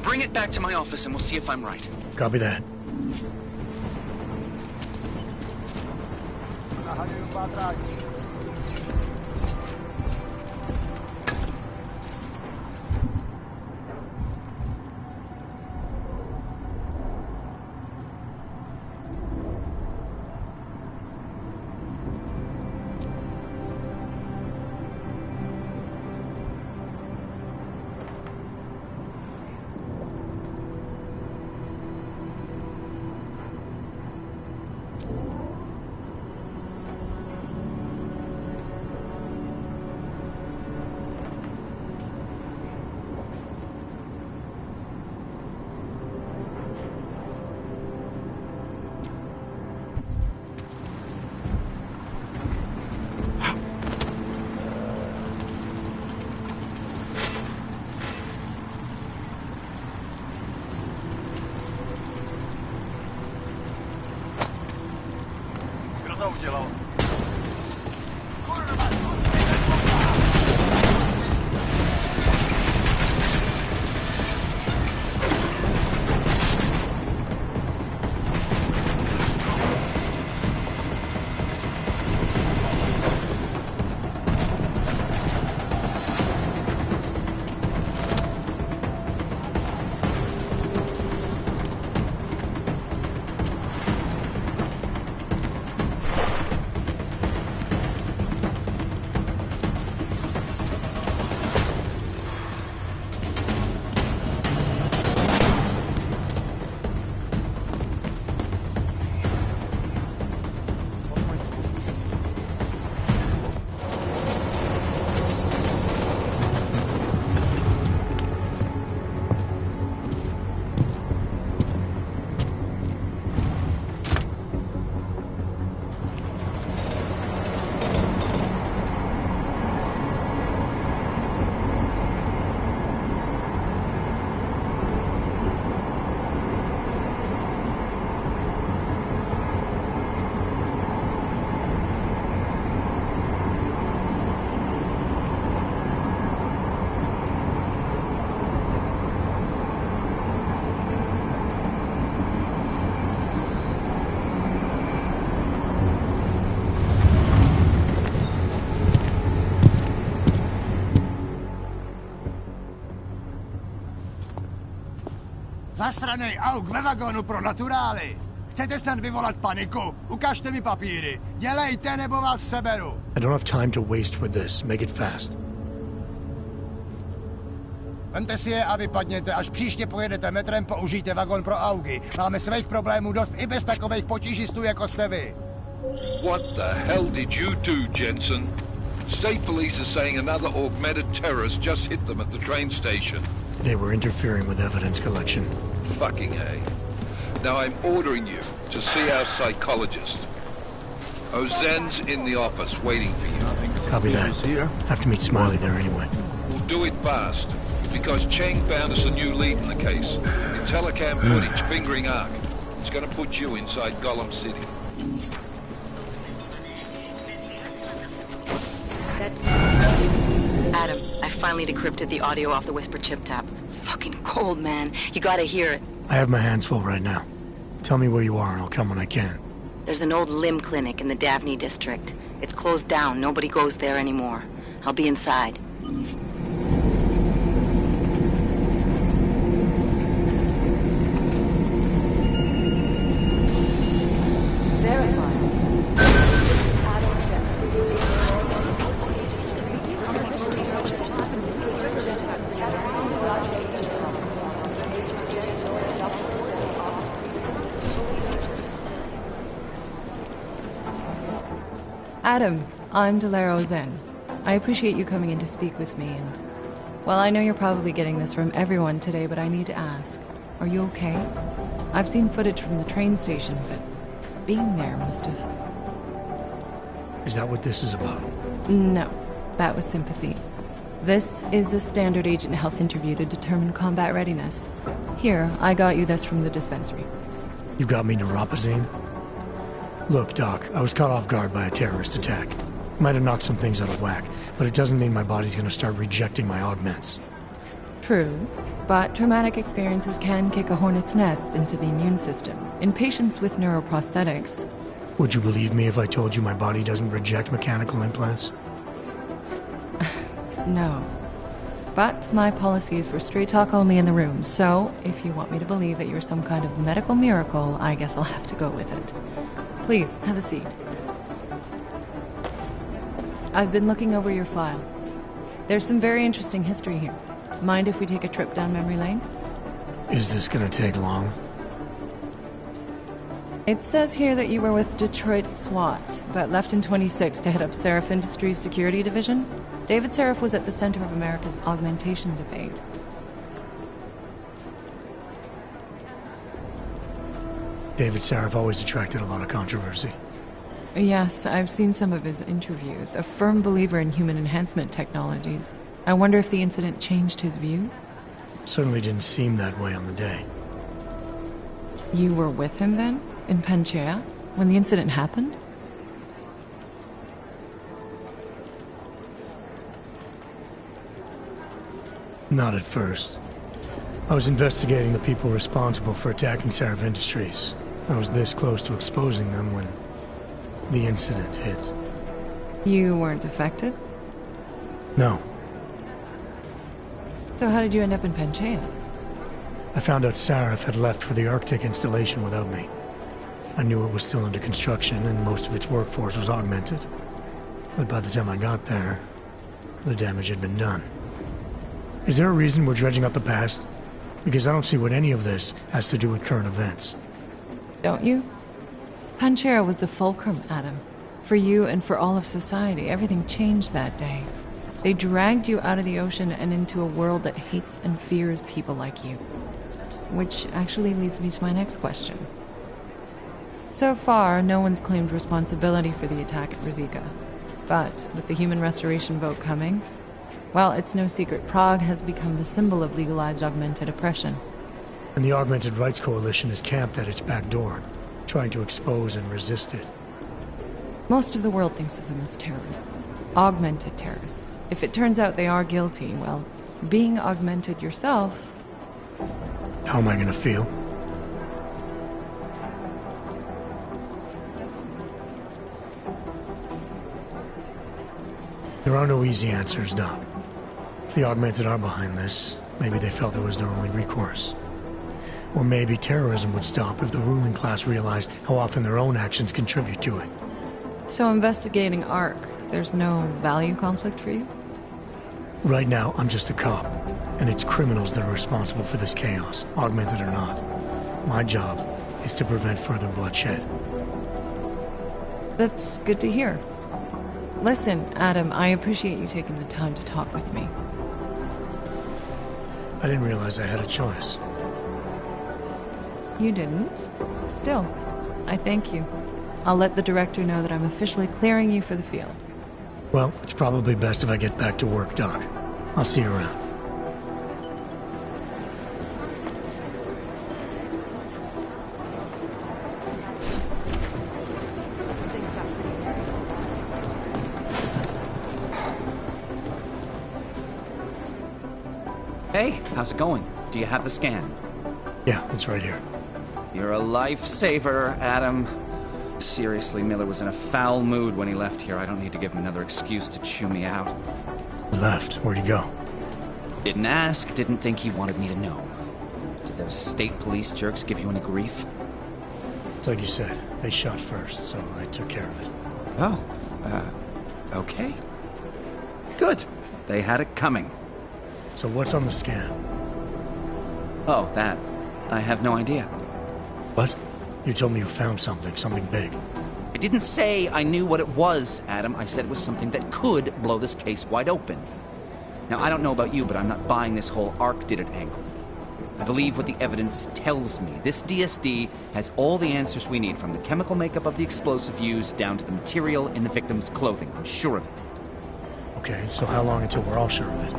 Bring it back to my office and we'll see if I'm right. Copy that. to udělal. Zasranej auk ve vagónu pro naturály! Chcete snad vyvolat paniku? Ukažte mi papíry. Dělejte, nebo vás seberu. I don't have time to waste with this. Make it fast. Vemte si je a vypadněte. Až příště pojedete metrem, použijte vagón pro augy. Máme svých problémů dost i bez takových potížistů, jako jste vy. What the hell did you do, Jensen? State police are saying another augmented terrorist just hit them at the train station. They were interfering with evidence collection. Fucking A. Now I'm ordering you to see our psychologist. Ozen's in the office waiting for you. Copy that. Have to meet Smiley there anyway. We'll do it fast, because Cheng found us a new lead in the case. The telecam footage fingering Ark. It's gonna put you inside Gollum City. Adam, I finally decrypted the audio off the Whisper chip tap. Fucking cold, man. You gotta hear it. I have my hands full right now. Tell me where you are and I'll come when I can. There's an old limb clinic in the Davney district. It's closed down. Nobody goes there anymore. I'll be inside. Adam, I'm Delaro Zen. I appreciate you coming in to speak with me, and... well, I know you're probably getting this from everyone today, but I need to ask. Are you okay? I've seen footage from the train station, but being there must have... Is that what this is about? No, that was sympathy. This is a standard agent health interview to determine combat readiness. Here, I got you this from the dispensary. You got me neuropazine? Look, Doc, I was caught off guard by a terrorist attack. Might have knocked some things out of whack, but it doesn't mean my body's gonna start rejecting my augments. True, but traumatic experiences can kick a hornet's nest into the immune system. In patients with neuroprosthetics... Would you believe me if I told you my body doesn't reject mechanical implants? No. But my policy is for straight talk only in the room, so if you want me to believe that you're some kind of medical miracle, I guess I'll have to go with it. Please, have a seat. I've been looking over your file. There's some very interesting history here. Mind if we take a trip down memory lane? Is this gonna take long? It says here that you were with Detroit SWAT, but left in 26 to head up Seraph Industries' security division. David Seraph was at the center of America's augmentation debate. David Seraph always attracted a lot of controversy. Yes, I've seen some of his interviews. A firm believer in human enhancement technologies. I wonder if the incident changed his view? Certainly didn't seem that way on the day. You were with him then? In Panchea? When the incident happened? Not at first. I was investigating the people responsible for attacking Seraph Industries. I was this close to exposing them when the incident hit. You weren't affected? No. So how did you end up in Panchea? I found out Seraph had left for the Arctic installation without me. I knew it was still under construction and most of its workforce was augmented. But by the time I got there, the damage had been done. Is there a reason we're dredging up the past? Because I don't see what any of this has to do with current events. Don't you? Panchea was the fulcrum, Adam. For you and for all of society, everything changed that day. They dragged you out of the ocean and into a world that hates and fears people like you. Which actually leads me to my next question. So far, no one's claimed responsibility for the attack at Rizika. But with the human restoration vote coming, well, it's no secret Prague has become the symbol of legalized augmented oppression. And the Augmented Rights Coalition is camped at its back door, trying to expose and resist it. Most of the world thinks of them as terrorists. Augmented terrorists. If it turns out they are guilty, well, being augmented yourself... How am I gonna feel? There are no easy answers, Doc. If the Augmented are behind this, maybe they felt it was their only recourse. Or maybe terrorism would stop if the ruling class realized how often their own actions contribute to it. So investigating ARC, there's no value conflict for you? Right now, I'm just a cop, and it's criminals that are responsible for this chaos, augmented or not. My job is to prevent further bloodshed. That's good to hear. Listen, Adam, I appreciate you taking the time to talk with me. I didn't realize I had a choice. You didn't? Still, I thank you. I'll let the director know that I'm officially clearing you for the field. Well, it's probably best if I get back to work, Doc. I'll see you around. Hey, how's it going? Do you have the scan? Yeah, it's right here. You're a lifesaver, Adam. Seriously, Miller was in a foul mood when he left here. I don't need to give him another excuse to chew me out. He left. Where'd he go? Didn't ask, didn't think he wanted me to know. Did those state police jerks give you any grief? It's like you said, they shot first, so I took care of it. Oh, okay. Good. They had it coming. So what's on the scan? Oh, that. I have no idea. What? You told me you found something big. I didn't say I knew what it was, Adam. I said it was something that could blow this case wide open. Now, I don't know about you, but I'm not buying this whole Ark did it angle. I believe what the evidence tells me. This DSD has all the answers we need, from the chemical makeup of the explosive used down to the material in the victim's clothing. I'm sure of it. Okay, so how long until we're all sure of it?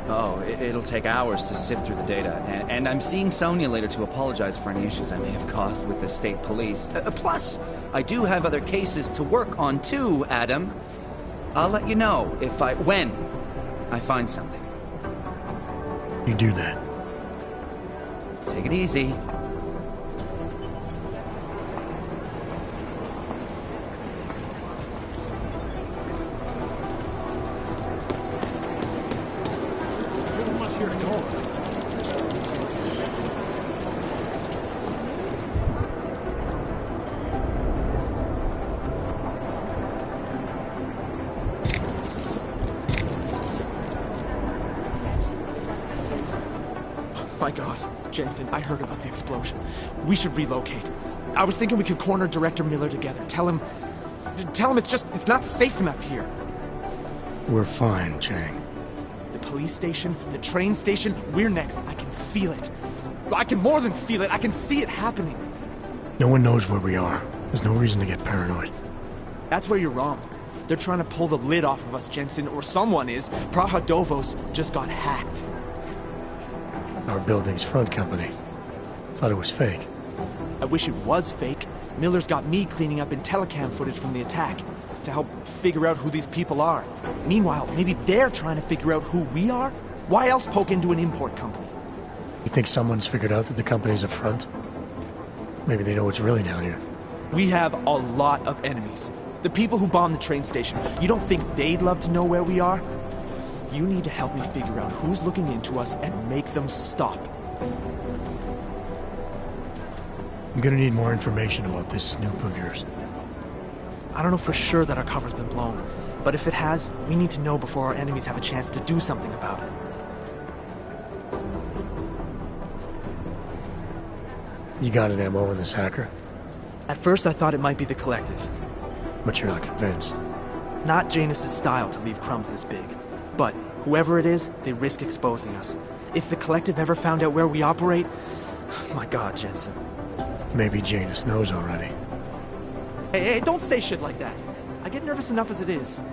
Oh, it'll take hours to sift through the data, and I'm seeing Sonia later to apologize for any issues I may have caused with the state police. Plus, I do have other cases to work on too, Adam. I'll let you know when I find something. You do that. Take it easy. My God, Jensen, I heard about the explosion. We should relocate. I was thinking we could corner Director Miller together. Tell him it's not safe enough here. We're fine, Chang. The police station, the train station, we're next. I can feel it. I can more than feel it. I can see it happening. No one knows where we are. There's no reason to get paranoid. That's where you're wrong. They're trying to pull the lid off of us, Jensen, or someone is. Prahadovos just got hacked. Our building's front company. Thought it was fake. I wish it was fake. Miller's got me cleaning up Intellicam footage from the attack to help figure out who these people are. Meanwhile, maybe they're trying to figure out who we are? Why else poke into an import company? You think someone's figured out that the company's a front? Maybe they know what's really down here. We have a lot of enemies. The people who bombed the train station. You don't think they'd love to know where we are? You need to help me figure out who's looking into us and make them stop. I'm gonna need more information about this snoop of yours. I don't know for sure that our cover's been blown, but if it has, we need to know before our enemies have a chance to do something about it. You got an MO in this hacker? At first I thought it might be the Collective. But you're not convinced? Not Janus's style to leave crumbs this big. But whoever it is, they risk exposing us. If the Collective ever found out where we operate... My God, Jensen. Maybe Janus knows already. Hey, don't say shit like that. I get nervous enough as it is.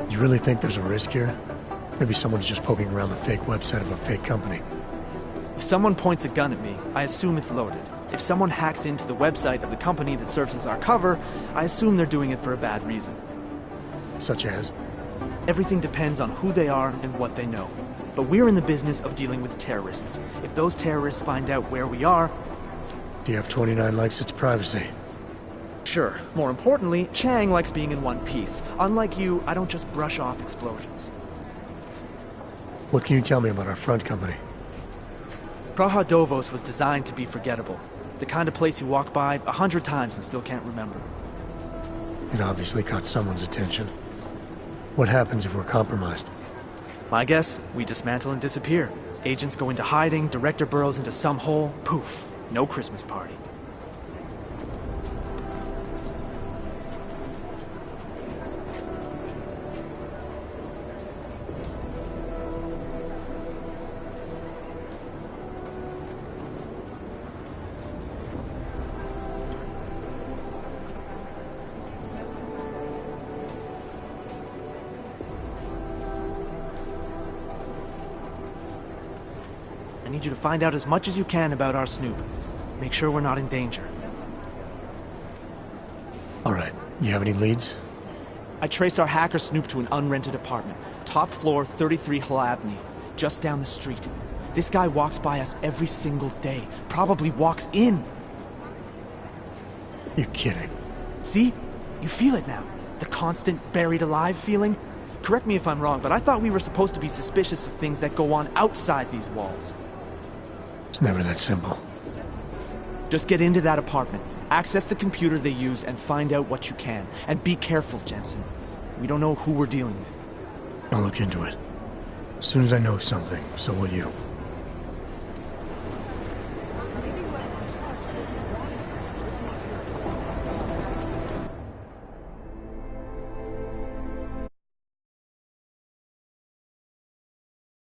You really think there's a risk here? Maybe someone's just poking around the fake website of a fake company. If someone points a gun at me, I assume it's loaded. If someone hacks into the website of the company that serves as our cover, I assume they're doing it for a bad reason. Such as? Everything depends on who they are and what they know. But we're in the business of dealing with terrorists. If those terrorists find out where we are... DF-29 likes its privacy. Sure. More importantly, Chang likes being in one piece. Unlike you, I don't just brush off explosions. What can you tell me about our front company? Prahadovos was designed to be forgettable. The kind of place you walk by 100 times and still can't remember. It obviously caught someone's attention. What happens if we're compromised? My guess, we dismantle and disappear. Agents go into hiding, Director burrows into some hole, poof, no Christmas party. I need you to find out as much as you can about our Snoop. Make sure we're not in danger. All right. You have any leads? I traced our hacker Snoop to an unrented apartment. Top floor, 33 Hlavny. Just down the street. This guy walks by us every single day. Probably walks in. You're kidding. See? You feel it now. The constant buried alive feeling. Correct me if I'm wrong, but I thought we were supposed to be suspicious of things that go on outside these walls. It's never that simple. Just get into that apartment, access the computer they used, and find out what you can. And be careful, Jensen. We don't know who we're dealing with. I'll look into it. As soon as I know something, so will you.